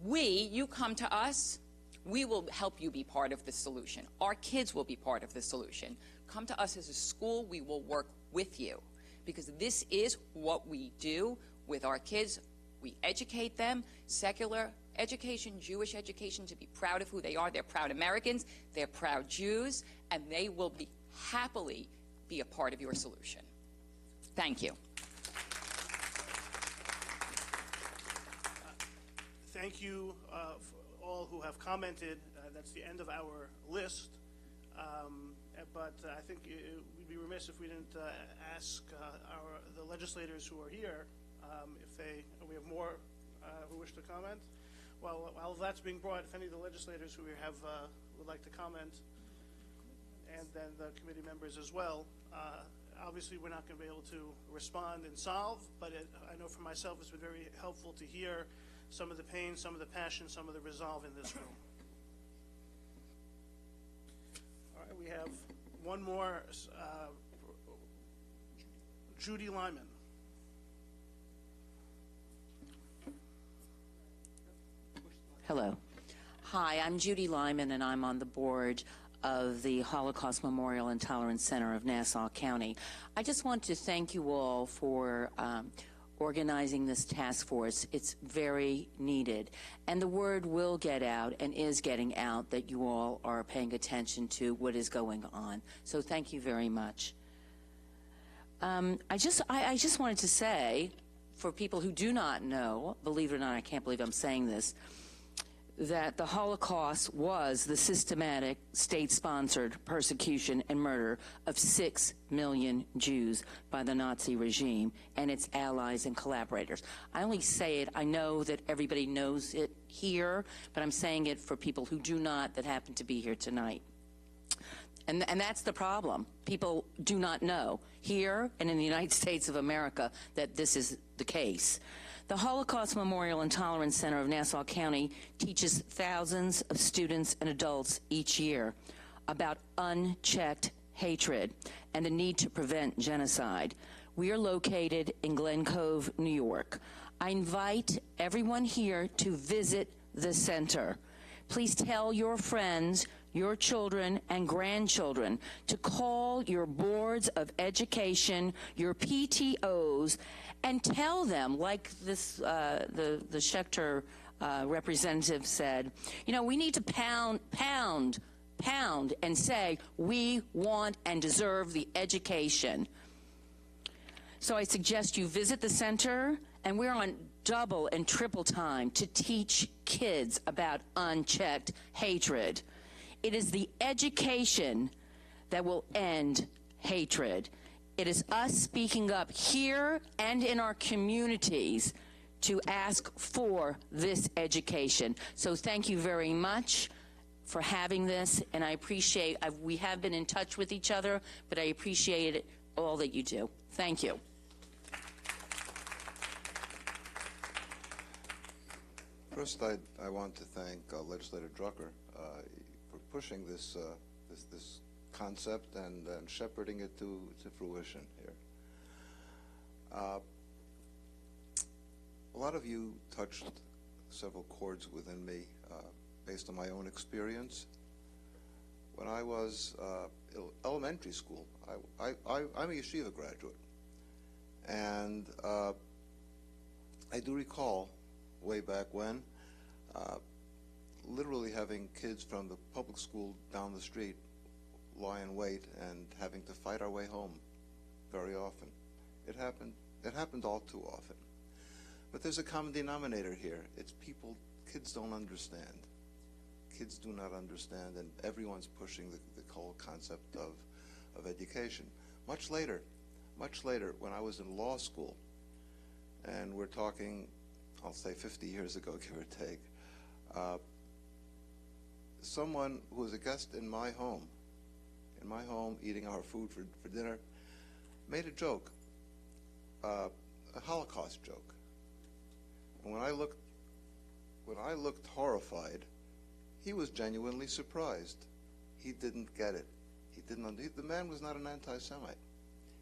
You come to us, we will help you be part of the solution. Our kids will be part of the solution. Come to us as a school, we will work with you, because this is what we do with our kids. We educate them, secular education, Jewish education, to be proud of who they are. They're proud Americans, they're proud Jews, and they will happily be a part of your solution. Thank you. Thank you for all who have commented. That's the end of our list. But I think we'd be remiss if we didn't ask the legislators who are here we have more who wish to comment. Well, while that's being brought, if any of the legislators who we have would like to comment, and then the committee members as well. Obviously, we're not going to be able to respond and solve, but I know for myself it's been very helpful to hear some of the pain, some of the passion, some of the resolve in this room. All right, we have one more, Judy Lyman. Hello. Hi, I'm Judy Lyman, and I'm on the board of the Holocaust Memorial and Tolerance Center of Nassau County. I just want to thank you all for organizing this task force. It's very needed. And the word will get out and is getting out that you all are paying attention to what is going on. So thank you very much. I just wanted to say, for people who do not know, believe it or not, I can't believe I'm saying this, that the Holocaust was the systematic state-sponsored persecution and murder of 6 million Jews by the Nazi regime and its allies and collaborators. I only say it, I know that everybody knows it here, but I'm saying it for people who do not, that happen to be here tonight. And that's the problem. People do not know here and in the United States of America that this is the case. The Holocaust Memorial and Tolerance Center of Nassau County teaches thousands of students and adults each year about unchecked hatred and the need to prevent genocide. We are located in Glen Cove, New York. I invite everyone here to visit the center. Please tell your friends, your children and grandchildren to call your boards of education, your PTOs, and tell them, like this, the Schechter representative said, you know, we need to pound, and say, we want and deserve the education. So I suggest you visit the center, and we're on double and triple time to teach kids about unchecked hatred. It is the education that will end hatred. It is us speaking up here and in our communities to ask for this education. So thank you very much for having this, and I appreciate, we have been in touch with each other, but I appreciate all that you do. Thank you. First, I want to thank Legislator Drucker for pushing this this concept and shepherding it to fruition here. A lot of you touched several chords within me based on my own experience. When I was elementary school, I'm a yeshiva graduate, and I do recall way back when literally having kids from the public school down the street lie in wait and having to fight our way home very often. It happened all too often. But there's a common denominator here. It's people, kids don't understand. Kids do not understand, and everyone's pushing the whole concept of education. Much later, when I was in law school, and we're talking, I'll say 50 years ago, give or take, someone who was a guest in my home, eating our food for dinner, made a joke, a Holocaust joke. And when I looked horrified, he was genuinely surprised. He didn't get it. The man was not an anti-Semite.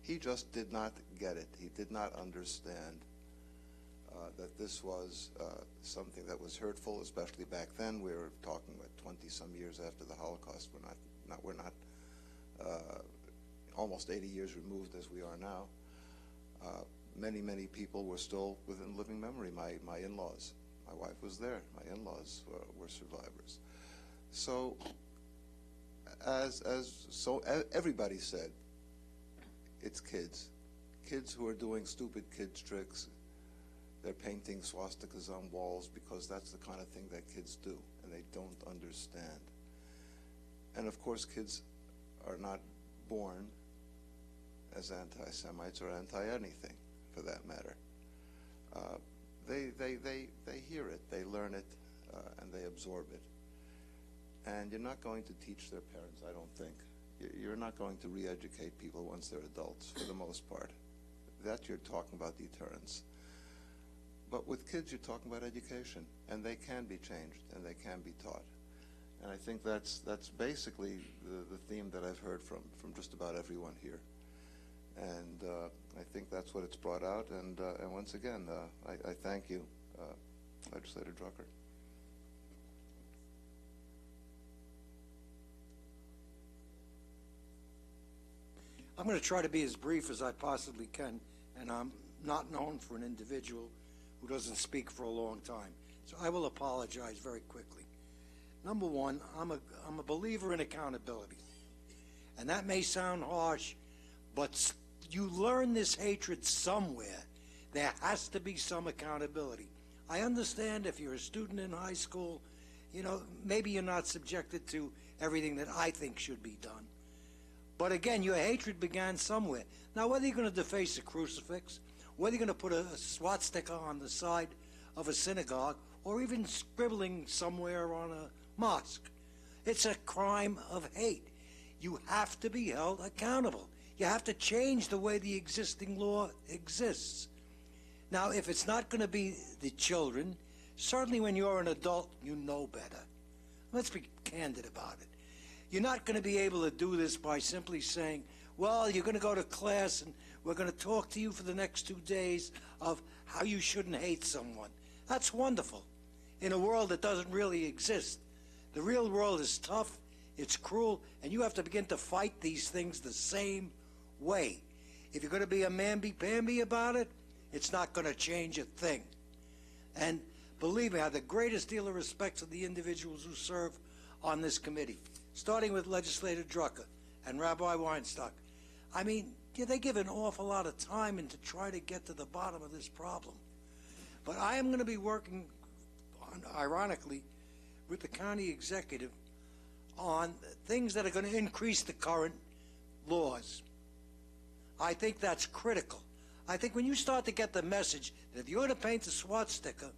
He just did not get it. He did not understand that this was something that was hurtful, especially back then. We were talking about 20-some years after the Holocaust. We're not almost 80 years removed as we are now. Many people were still within living memory. My in-laws, my wife was there. My in-laws were survivors. So, everybody said, it's kids who are doing stupid kids tricks. They're painting swastikas on walls because that's the kind of thing that kids do, and they don't understand. And of course, kids are not born as anti-Semites or anti-anything, for that matter. They hear it, they learn it, and they absorb it. And you're not going to teach their parents, I don't think. You're not going to re-educate people once they're adults, for the most part. That you're talking about deterrence. But with kids, you're talking about education, and they can be changed, and they can be taught. And I think that's basically the theme that I've heard from just about everyone here. And I think that's what it's brought out. And once again, I thank you, Legislator Drucker. I'm going to try to be as brief as I possibly can, and I'm not known for an individual who doesn't speak for a long time. So I will apologize very quickly. Number one, I'm a believer in accountability. And that may sound harsh, but you learn this hatred somewhere. There has to be some accountability. I understand if you're a student in high school, you know, maybe you're not subjected to everything that I think should be done. But again, your hatred began somewhere. Now, whether you're going to deface a crucifix, whether you're going to put a swastika on the side of a synagogue, or even scribbling somewhere on a mosque, it's a crime of hate. You have to be held accountable. You have to change the way the existing law exists. Now, if it's not going to be the children, certainly when you're an adult, you know better. Let's be candid about it. You're not going to be able to do this by simply saying, well, you're going to go to class and we're going to talk to you for the next 2 days of how you shouldn't hate someone. That's wonderful in a world that doesn't really exist. The real world is tough, it's cruel, and you have to begin to fight these things the same way. If you're going to be a mamby-pamby about it, it's not going to change a thing. And believe me, I have the greatest deal of respect for the individuals who serve on this committee, starting with Legislator Drucker and Rabbi Weinstock. I mean, yeah, they give an awful lot of time in to try to get to the bottom of this problem. But I am going to be working, ironically, with the county executive on things that are going to increase the current laws. I think that's critical. I think when you start to get the message that if you're going to paint a swastika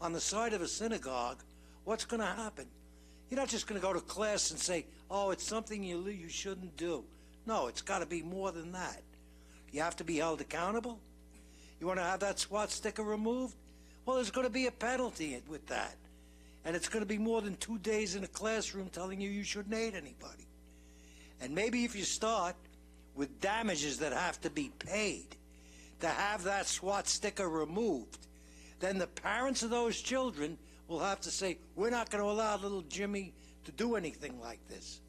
on the side of a synagogue, what's going to happen? You're not just going to go to class and say, oh, it's something you shouldn't do. No, it's got to be more than that. You have to be held accountable. You want to have that swastika removed? Well, there's going to be a penalty with that. And it's going to be more than 2 days in a classroom telling you shouldn't hate anybody. And maybe if you start with damages that have to be paid to have that swastika removed, then the parents of those children will have to say, we're not going to allow little Jimmy to do anything like this.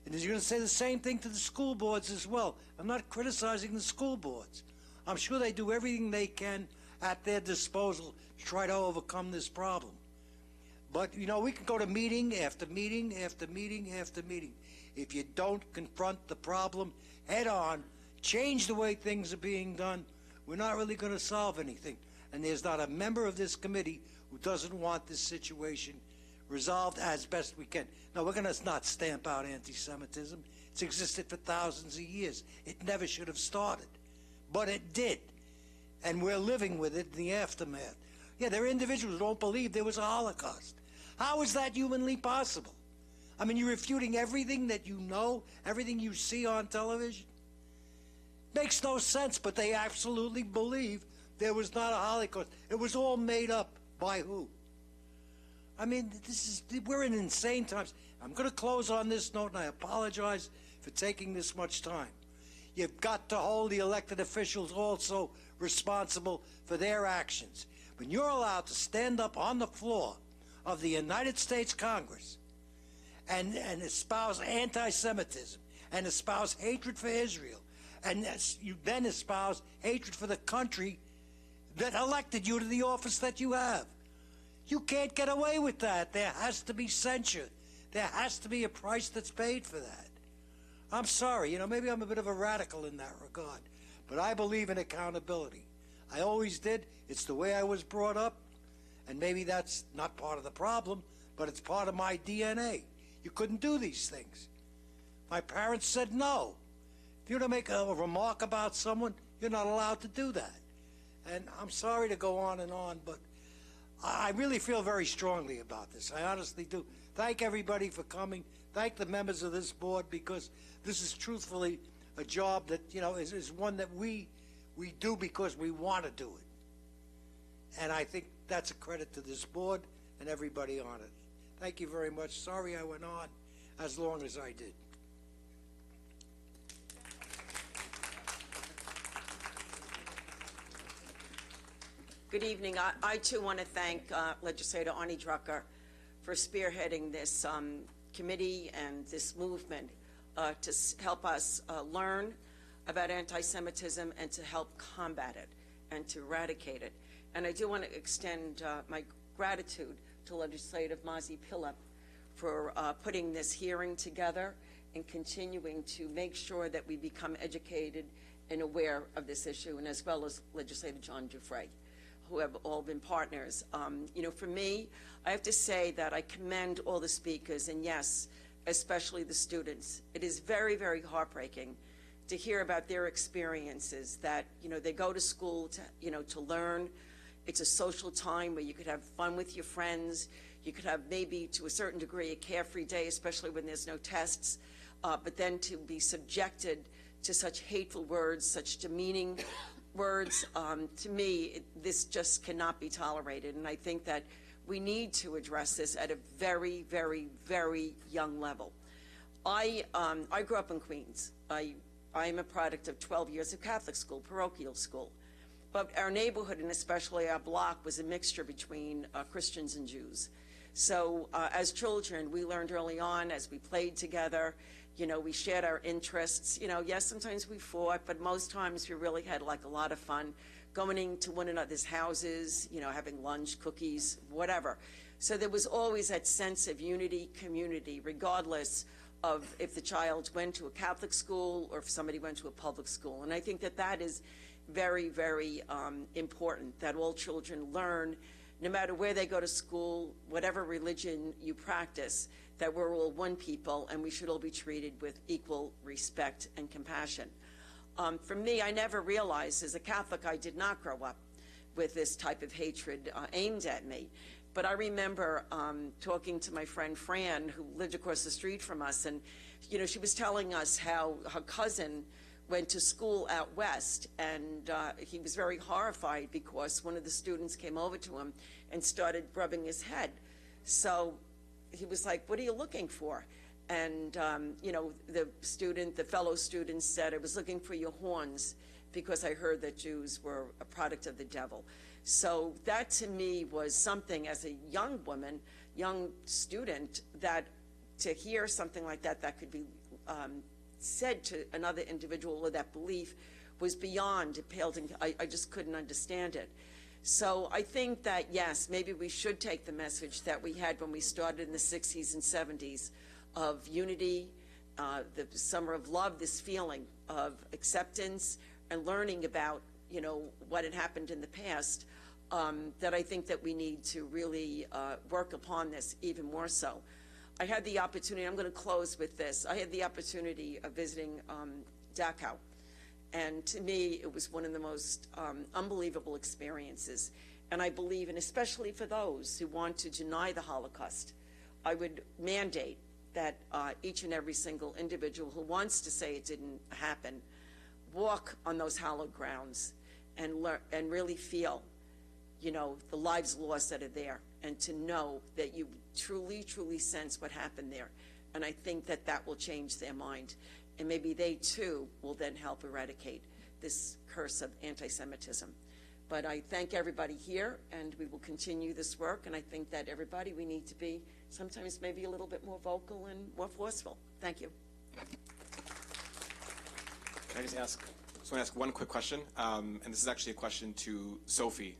And you're going to say the same thing to the school boards as well. I'm not criticizing the school boards. I'm sure they do everything they can at their disposal to try to overcome this problem. But, you know, we can go to meeting after meeting after meeting after meeting. If you don't confront the problem head on, change the way things are being done, we're not really going to solve anything. And there's not a member of this committee who doesn't want this situation resolved as best we can. No, we're going to not stamp out anti-Semitism. It's existed for thousands of years. It never should have started. But it did. And we're living with it in the aftermath. Yeah, there are individuals who don't believe there was a Holocaust. How is that humanly possible? I mean, you're refuting everything that you know, everything you see on television? Makes no sense, but they absolutely believe there was not a Holocaust. It was all made up by who? I mean, we're in insane times. I'm going to close on this note, and I apologize for taking this much time. You've got to hold the elected officials also responsible for their actions. When you're allowed to stand up on the floor of the United States Congress and espouse anti-Semitism and espouse hatred for Israel, and you then espouse hatred for the country that elected you to the office that you have. You can't get away with that. There has to be censure. There has to be a price that's paid for that. I'm sorry, you know, maybe I'm a bit of a radical in that regard, but I believe in accountability. I always did. It's the way I was brought up, and maybe that's not part of the problem, but it's part of my DNA. You couldn't do these things. My parents said no. If you're to make a remark about someone, you're not allowed to do that. And I'm sorry to go on, but I really feel very strongly about this. I honestly do. Thank everybody for coming. Thank the members of this board, because this is truthfully a job that, you know, is one that we do because we want to do it. And I think that's a credit to this board and everybody on it. Thank you very much. Sorry I went on as long as I did. Good evening. I too want to thank Legislator Arnie Drucker for spearheading this committee and this movement to help us learn about anti-Semitism and to help combat it and to eradicate it. And I do want to extend my gratitude to Legislator Mazi Pilip for putting this hearing together and continuing to make sure that we become educated and aware of this issue, and as well as Legislator John Giuffre, who have all been partners. You know, for me, I have to say that I commend all the speakers, and yes, especially the students. It is very, very heartbreaking to hear about their experiences, that, you know, they go to school to, you know, to learn. It's a social time where you could have fun with your friends. You could have maybe, to a certain degree, a carefree day, especially when there's no tests. But then to be subjected to such hateful words, such demeaning words, to me, this just cannot be tolerated. And I think that we need to address this at a very, very, very young level. I grew up in Queens. I am a product of 12 years of Catholic school, parochial school. But our neighborhood, and especially our block, was a mixture between Christians and Jews. So as children, we learned early on, as we played together, you know, we shared our interests. You know, yes, sometimes we fought, but most times we really had like a lot of fun going into one another's houses, having lunch, cookies, whatever. So there was always that sense of unity, community, regardless of if the child went to a Catholic school or if somebody went to a public school. And I think that that is very, very important, that all children learn, no matter where they go to school, whatever religion you practice, that we're all one people and we should all be treated with equal respect and compassion. For me, I never realized, as a Catholic, I did not grow up with this type of hatred aimed at me. But I remember talking to my friend Fran, who lived across the street from us, and she was telling us how her cousin went to school out west, and he was very horrified because one of the students came over to him and started rubbing his head. So he was like, "What are you looking for?" And the fellow student said, "I was looking for your horns because I heard that Jews were a product of the devil." So that to me was something, as a young woman, young student, that to hear something like that could be said to another individual, or that belief was beyond, it paled in, I just couldn't understand it. So I think that, yes, maybe we should take the message that we had when we started in the 60s and 70s of unity, the summer of love, this feeling of acceptance and learning about, what had happened in the past, that I think that we need to really work upon this even more so. I had the opportunity, I'm going to close with this, I had the opportunity of visiting Dachau, and to me it was one of the most unbelievable experiences. And I believe, and especially for those who want to deny the Holocaust, I would mandate that each and every single individual who wants to say it didn't happen walk on those hallowed grounds and learn and really feel, the lives lost that are there, and to know that you truly, truly sense what happened there. And I think that that will change their mind, and maybe they too will then help eradicate this curse of anti-Semitism. But I thank everybody here, and we will continue this work, and I think that everybody, we need to be sometimes maybe a little bit more vocal and more forceful. Thank you. Can I just want to ask one quick question, and this is actually a question to Sophie,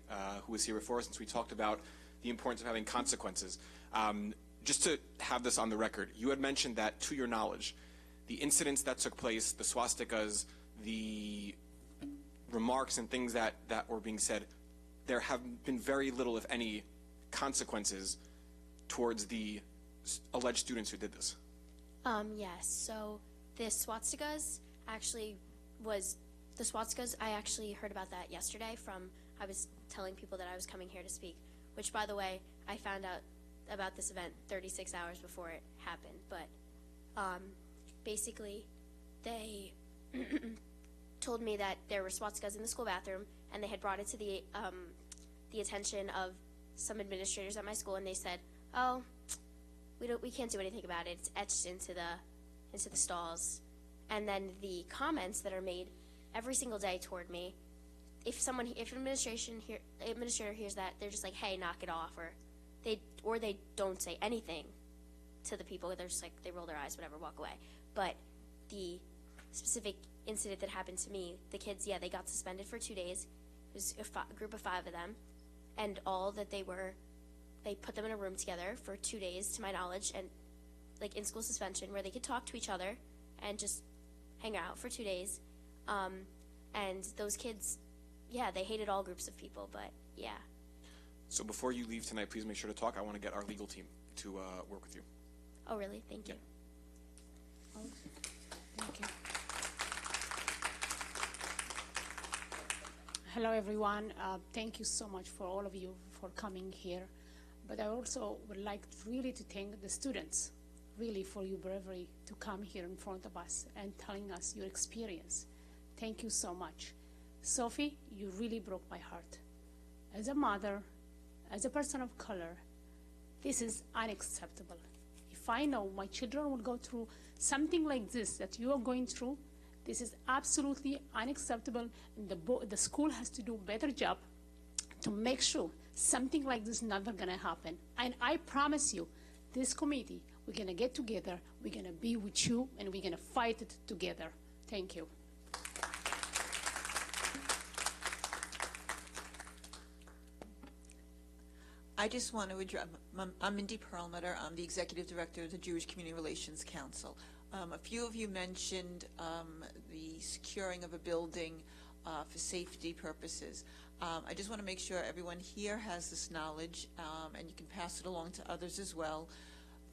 who was here before, since we talked about the importance of having consequences. Just to have this on the record, you had mentioned that, to your knowledge, the incidents that took place, the swastikas, the remarks and things that were being said, there have been very little, if any, consequences towards the alleged students who did this. Yes, so the swastikas actually I actually heard about that yesterday I was telling people that I was coming here to speak, which, by the way, I found out about this event 36 hours before it happened. But basically, they told me that there were swastikas in the school bathroom, and they had brought it to the attention of some administrators at my school, and they said, "Oh, we can't do anything about it. It's etched into the stalls." And then the comments that are made every single day toward me, if an administrator hears that, they're just like, "Hey, knock it off," or they don't say anything to the people. They're just like, they roll their eyes, whatever, walk away. But the specific incident that happened to me, the kids, they got suspended for 2 days. It was a group of 5 of them, and all that they put them in a room together for 2 days, to my knowledge, and like in-school suspension, where they could talk to each other and just hang out for 2 days. And those kids, they hated all groups of people, but yeah. So before you leave tonight, please make sure to talk. I want to get our legal team to work with you. Oh, really? Thank you. Thank you. Hello, everyone. Thank you so much for all of you for coming here. But I also would like really to thank the students, really, for your bravery to come here in front of us and telling us your experience. Thank you so much. Sophie, you really broke my heart. As a mother, as a person of color, this is unacceptable. If I know my children will go through something like this that you are going through, this is absolutely unacceptable, and the school has to do a better job to make sure something like this is never gonna happen. And I promise you, this committee, we're gonna get together, we're gonna be with you, and we're gonna fight it together. Thank you. I just want to address, I'm Mindy Perlmutter. I'm the Executive Director of the Jewish Community Relations Council. A few of you mentioned the securing of a building for safety purposes. I just want to make sure everyone here has this knowledge, and you can pass it along to others as well.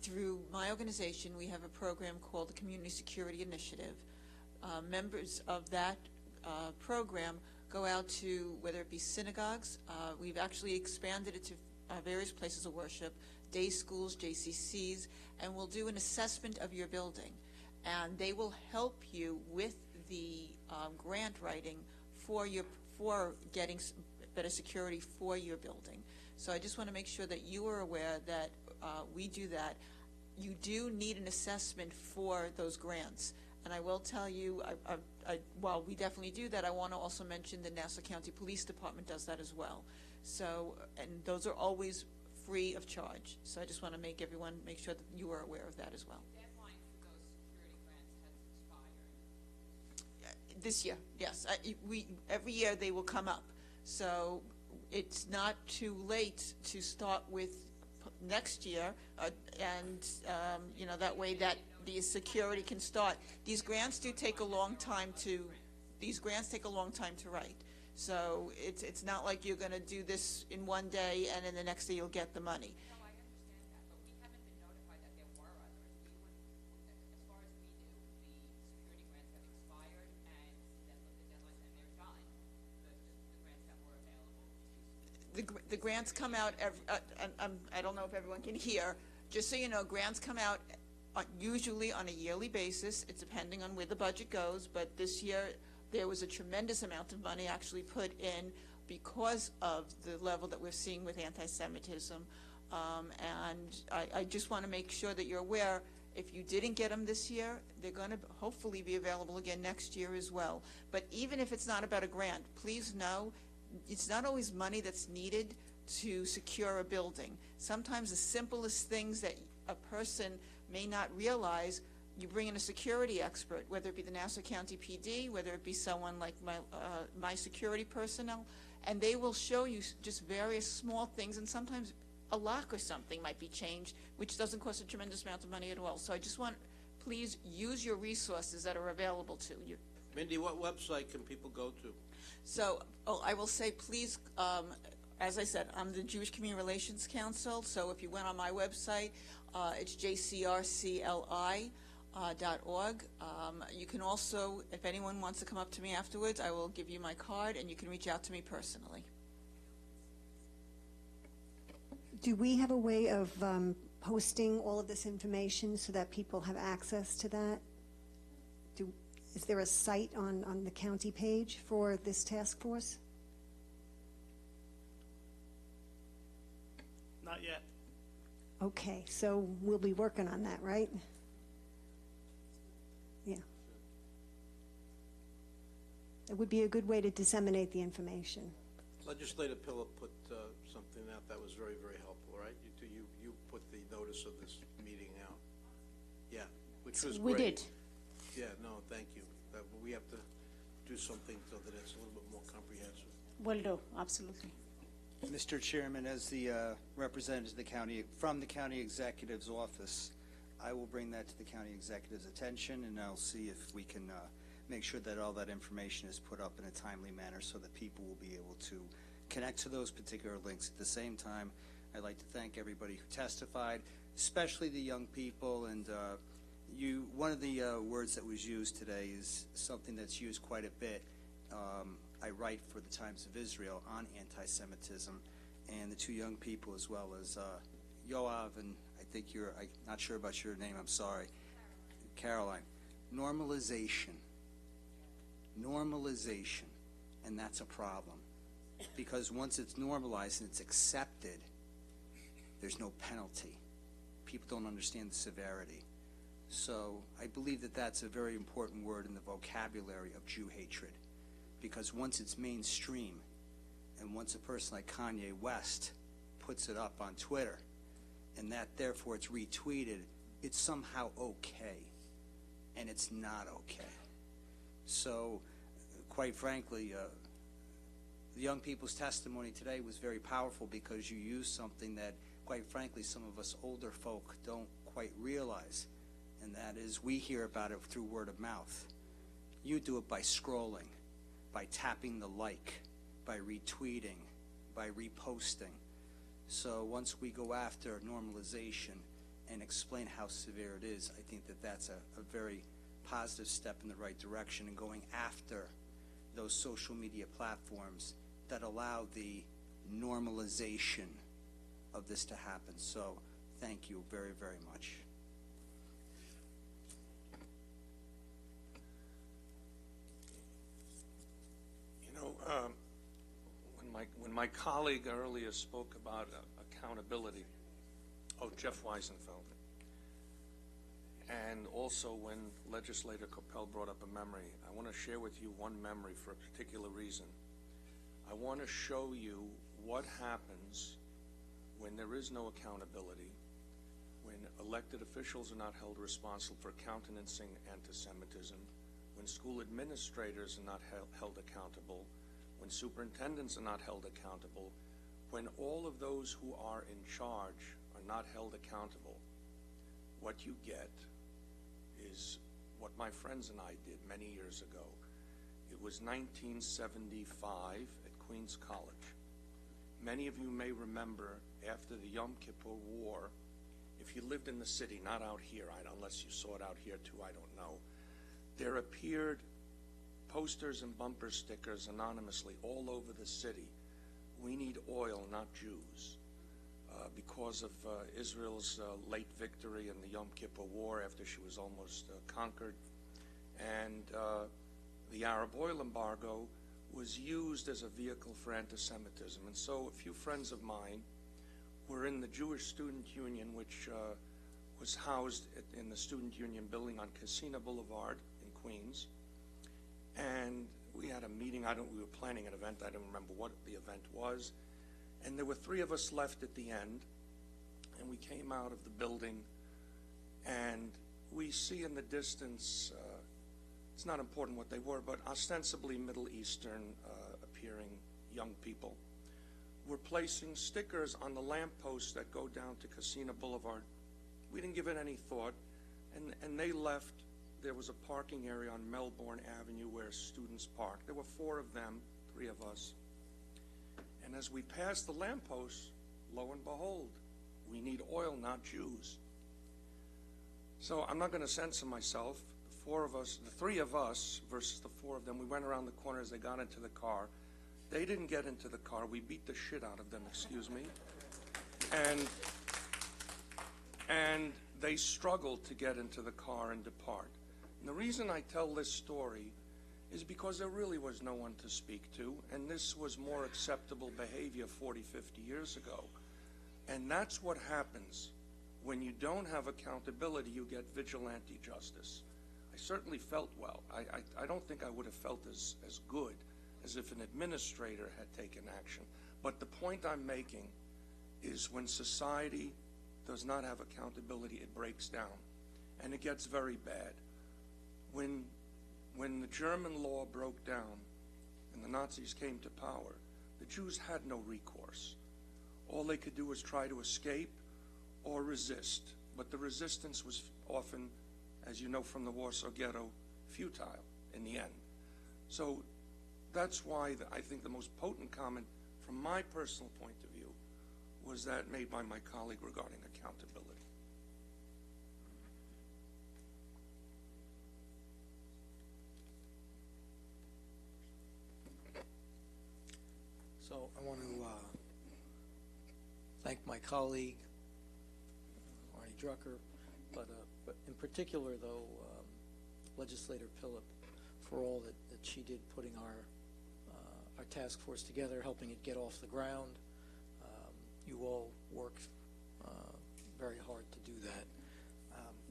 Through my organization, we have a program called the Community Security Initiative. Members of that program go out to, whether it be synagogues, we've actually expanded it to various places of worship, day schools, JCCs, and we'll do an assessment of your building. And they will help you with the grant writing for getting better security for your building. So I just want to make sure that you are aware that we do that. You do need an assessment for those grants. And I will tell you, while we definitely do that, I want to also mention the Nassau County Police Department does that as well. So, and those are always free of charge. So I just want to make sure that you are aware of that as well. The deadline for those security grants has expired. This year, yes. Every year they will come up. So it's not too late to start with next year, that way that the security can start. These grants take a long time to write. So it's not like you're going to do this in one day and then the next day you'll get the money. No, I understand that, but we haven't been notified that there were others. As far as we knew, the security grants have expired, and the deadline, and they're done. The grants that were available. The grants come out I don't know if everyone can hear. Just so you know, grants come out usually on a yearly basis. It's depending on where the budget goes, but this year there was a tremendous amount of money actually put in because of the level that we're seeing with anti-Semitism. And I just want to make sure that you're aware, if you didn't get them this year, they're going to hopefully be available again next year as well. But even if it's not about a grant, please know it's not always money that's needed to secure a building. Sometimes the simplest things that a person may not realize, you bring in a security expert, whether it be the Nassau County PD, whether it be someone like my security personnel, and they will show you just various small things, and sometimes a lock or something might be changed, which doesn't cost a tremendous amount of money at all. So I just want, please use your resources that are available to you. Mindy, what website can people go to? So I will say, please, as I said, I'm the Jewish Community Relations Council, so if you went on my website, it's jcrcli.org. You can also, if anyone wants to come up to me afterwards, I will give you my card, and you can reach out to me personally. Do we have a way of posting all of this information so that people have access to that? Is there a site on the county page for this task force? Not yet. Okay, so we'll be working on that, right? Yeah. It would be a good way to disseminate the information. Legislator Pilla put something out that was very, very helpful, right? You put the notice of this meeting out. Yeah, which was great. We did. Yeah, no, thank you. We have to do something so that it's a little bit more comprehensive. Will do, absolutely. Mr. Chairman, as the representative of the county, from the county executive's office, I will bring that to the county executive's attention, and I'll see if we can make sure that all that information is put up in a timely manner so that people will be able to connect to those particular links. At the same time, I'd like to thank everybody who testified, especially the young people. And one of the words that was used today is something that's used quite a bit. I write for the Times of Israel on anti-Semitism, and the two young people, as well as Yoav, and I think I'm not sure about your name, I'm sorry, Caroline. Normalization, and that's a problem, because once it's normalized and it's accepted, there's no penalty. People don't understand the severity. So I believe that that's a very important word in the vocabulary of Jew hatred, because once it's mainstream, and once a person like Kanye West puts it up on Twitter, and that therefore it's retweeted, it's somehow okay, and it's not okay. So, quite frankly, the young people's testimony today was very powerful because you used something that, quite frankly, some of us older folk don't quite realize, and that is we hear about it through word of mouth. You do it by scrolling, by tapping the like, by retweeting, by reposting. So once we go after normalization and explain how severe it is, I think that that's a very positive step in the right direction in going after those social media platforms that allow the normalization of this to happen. So thank you very, very much. You know, when my colleague earlier spoke about accountability, Jeff Weisenfeld, and also when Legislator Coppell brought up a memory, I want to share with you one memory for a particular reason. I want to show you what happens when there is no accountability, when elected officials are not held responsible for countenancing anti-Semitism, when school administrators are not held accountable, when superintendents are not held accountable, when all of those who are in charge are not held accountable. What you get is what my friends and I did many years ago. It was 1975 at Queens College. Many of you may remember after the Yom Kippur War, if you lived in the city, not out here, unless you saw it out here too, I don't know, there appeared posters and bumper stickers anonymously all over the city. We need oil, not Jews. Because of Israel's late victory in the Yom Kippur War after she was almost conquered, and the Arab oil embargo was used as a vehicle for anti-Semitism. And so a few friends of mine were in the Jewish Student Union, which was housed in the Student Union building on Casino Boulevard in Queens. And we had a meeting. We were planning an event. I don't remember what the event was. And there were three of us left at the end. And we came out of the building, and we see in the distance, it's not important what they were, but ostensibly Middle Eastern appearing young people were placing stickers on the lampposts that go down to Casino Boulevard. We didn't give it any thought, and they left. There was a parking area on Melbourne Avenue where students parked. There were four of them, three of us. And as we passed the lampposts, lo and behold, we need oil, not Jews. So I'm not going to censor myself. The three of us versus the four of them, we went around the corner as they got into the car. They didn't get into the car. We beat the shit out of them, excuse me. And they struggled to get into the car and depart. And the reason I tell this story is because there really was no one to speak to, and this was more acceptable behavior 40, 50 years ago. And that's what happens when you don't have accountability. You get vigilante justice. I certainly felt well. I don't think I would have felt as good as if an administrator had taken action. But the point I'm making is when society does not have accountability, it breaks down, and it gets very bad. When the German law broke down and the Nazis came to power, the Jews had no recourse. All they could do was try to escape or resist. But the resistance was often, as you know from the Warsaw Ghetto, futile in the end. So that's why I think the most potent comment from my personal point of view was that made by my colleague regarding accountability. So I want to thank my colleague, Arnie Drucker, but in particular, though, Legislator Phillip, for all that she did putting our task force together, helping it get off the ground. You all worked very hard to do that.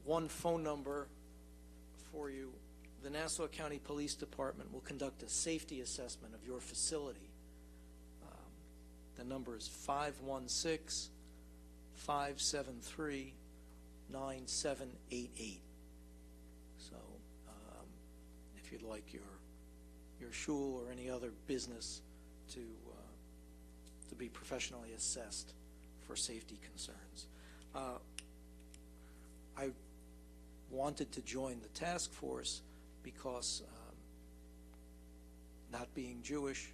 One phone number for you. The Nassau County Police Department will conduct a safety assessment of your facility. The number is 516-573-9788. So if you'd like your shul or any other business to be professionally assessed for safety concerns. I wanted to join the task force because, not being Jewish,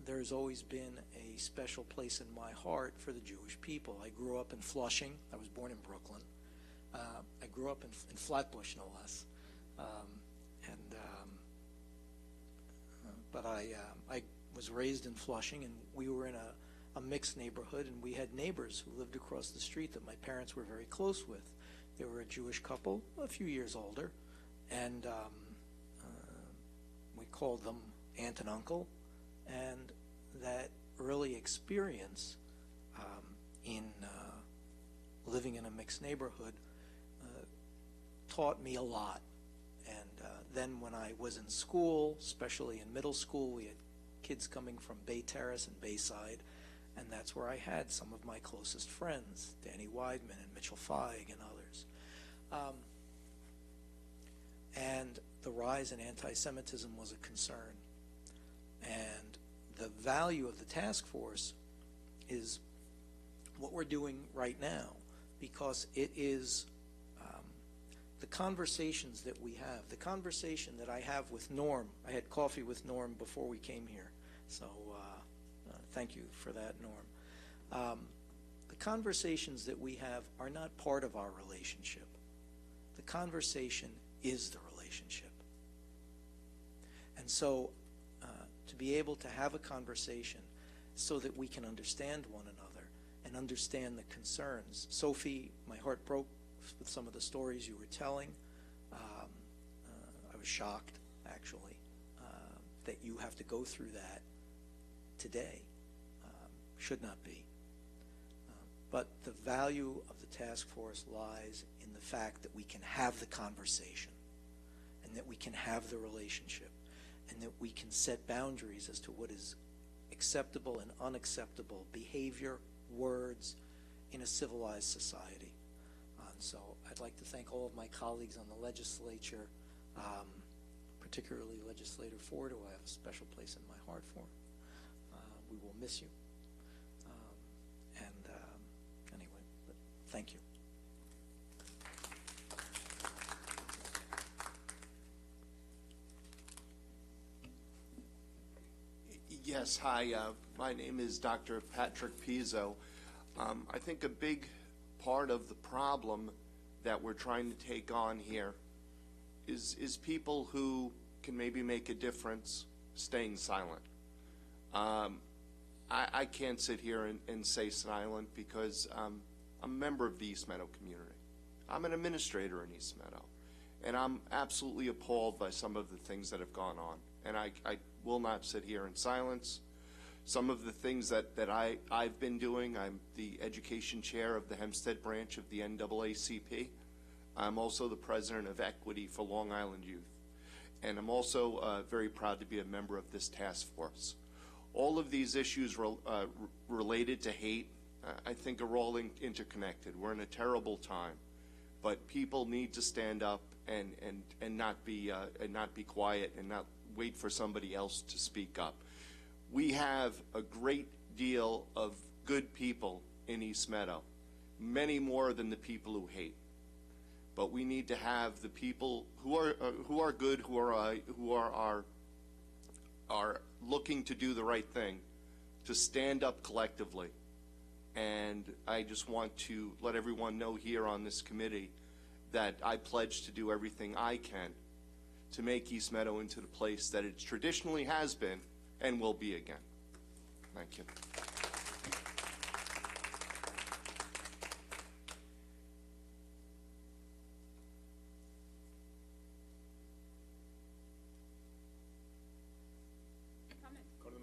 there's always been a special place in my heart for the Jewish people. I grew up in Flushing. I was born in Brooklyn. I grew up in Flatbush, no less. But I was raised in Flushing, and we were in a mixed neighborhood, and we had neighbors who lived across the street that my parents were very close with. They were a Jewish couple, a few years older, and we called them aunt and uncle. And that early experience in living in a mixed neighborhood taught me a lot. And then when I was in school, especially in middle school, we had kids coming from Bay Terrace and Bayside, and that's where I had some of my closest friends, Danny Weidman and Mitchell Feig and others. And the rise in anti-Semitism was a concern. And the value of the task force is what we're doing right now, because it is the conversations that we have, the conversation that I have with Norm. I had coffee with Norm before we came here, so thank you for that, Norm. The conversations that we have are not part of our relationship. The conversation is the relationship. And so to be able to have a conversation so that we can understand one another and understand the concerns. Sophie, my heart broke with some of the stories you were telling. I was shocked, actually, that you have to go through that today. Should not be. But the value of the task force lies in the fact that we can have the conversation and that we can have the relationship and that we can set boundaries as to what is acceptable and unacceptable behavior, words in a civilized society. So I'd like to thank all of my colleagues on the legislature, particularly Legislator Ford, who I have a special place in my heart for. We will miss you. Anyway, but thank you. Yes, hi. My name is Dr. Patrick Pizzo. I think a big part of the problem that we're trying to take on here is people who can maybe make a difference staying silent. I can't sit here and say silent because I'm a member of the East Meadow community. I'm an administrator in East Meadow, and I'm absolutely appalled by some of the things that have gone on. And I will not sit here in silence. Some of the things that I've been doing, I'm the education chair of the Hempstead branch of the NAACP. I'm also the president of Equity for Long Island Youth. And I'm also very proud to be a member of this task force. All of these issues related to hate, I think are all interconnected. We're in a terrible time. But people need to stand up and not be quiet and not wait for somebody else to speak up. We have a great deal of good people in East Meadow, many more than the people who hate. But we need to have the people who are good, who are looking to do the right thing, to stand up collectively. And I just want to let everyone know here on this committee that I pledge to do everything I can to make East Meadow into the place that it traditionally has been and will be again. Thank you.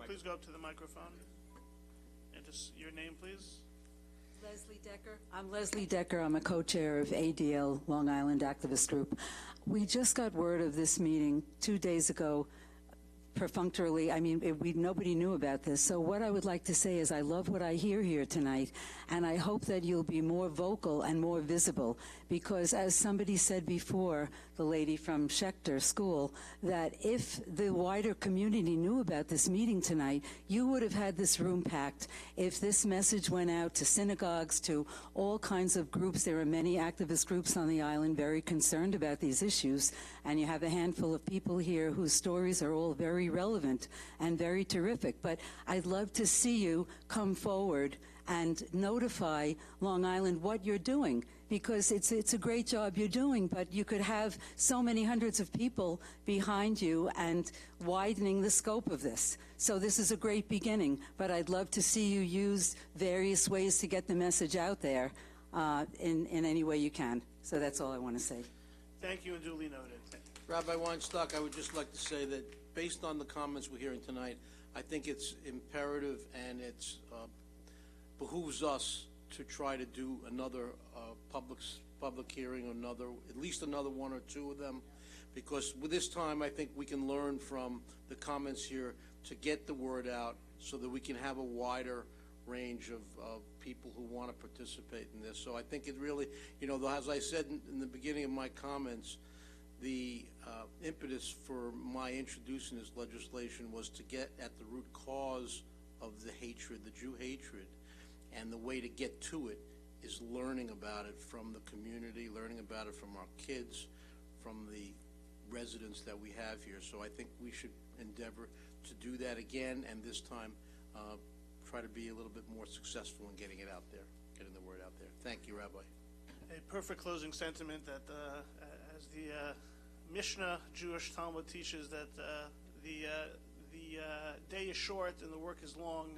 Please go up to the microphone. And just your name, please. Leslie Decker. I'm Leslie Decker. I'm a co-chair of ADL, Long Island Activist Group. We just got word of this meeting 2 days ago perfunctorily. I mean, nobody knew about this. So what I would like to say is I love what I hear here tonight, and I hope that you'll be more vocal and more visible, because as somebody said before, the lady from Schechter School, that if the wider community knew about this meeting tonight, you would have had this room packed. If this message went out to synagogues, to all kinds of groups, there are many activist groups on the island very concerned about these issues, and you have a handful of people here whose stories are all very relevant and very terrific. But I'd love to see you come forward and notify Long Island what you're doing, because it's a great job you're doing, but you could have so many hundreds of people behind you and widening the scope of this. So this is a great beginning, but I'd love to see you use various ways to get the message out there in any way you can. So that's all I want to say. Thank you, and duly noted. Rabbi Weinstock, I would just like to say that based on the comments we're hearing tonight, I think it's imperative and it's behooves us to try to do another public hearing, at least another one or two of them, because with this time I think we can learn from the comments here to get the word out so that we can have a wider range of people who want to participate in this. So I think it really, as I said in the beginning of my comments, the impetus for my introducing this legislation was to get at the root cause of the hatred, the Jew hatred, and the way to get to it is learning about it from the community, learning about it from our kids, from the residents that we have here. So I think we should endeavor to do that again, and this time try to be a little bit more successful in getting it out there, getting the word out there. Thank you, Rabbi. A perfect closing sentiment that as the Mishnah Jewish Talmud teaches that the day is short and the work is long.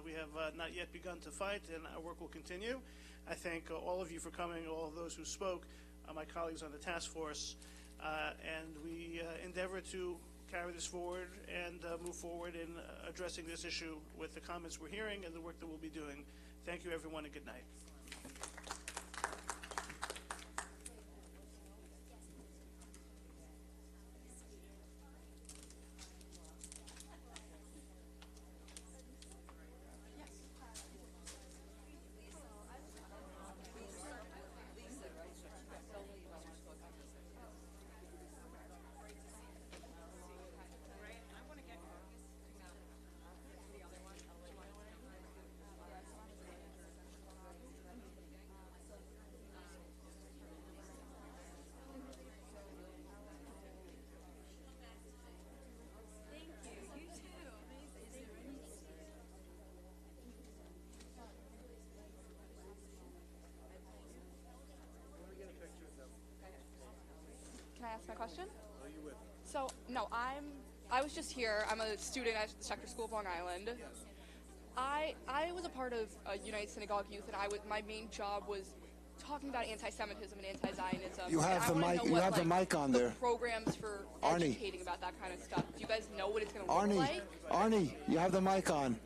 We have not yet begun to fight, and our work will continue. I thank all of you for coming, all of those who spoke, my colleagues on the task force, and we endeavor to carry this forward and move forward in addressing this issue with the comments we're hearing and the work that we'll be doing. Thank you, everyone, and good night. Can I ask my question? So, no, I was just here. I'm a student at the Schechter School of Long Island. I was a part of United Synagogue Youth, and my main job was talking about anti-Semitism and anti-Zionism. You have the mic. You have the mic on there. Programs for Arnie. educating about that kind of stuff. Do you guys know what it's going to look like? Arnie, you have the mic on.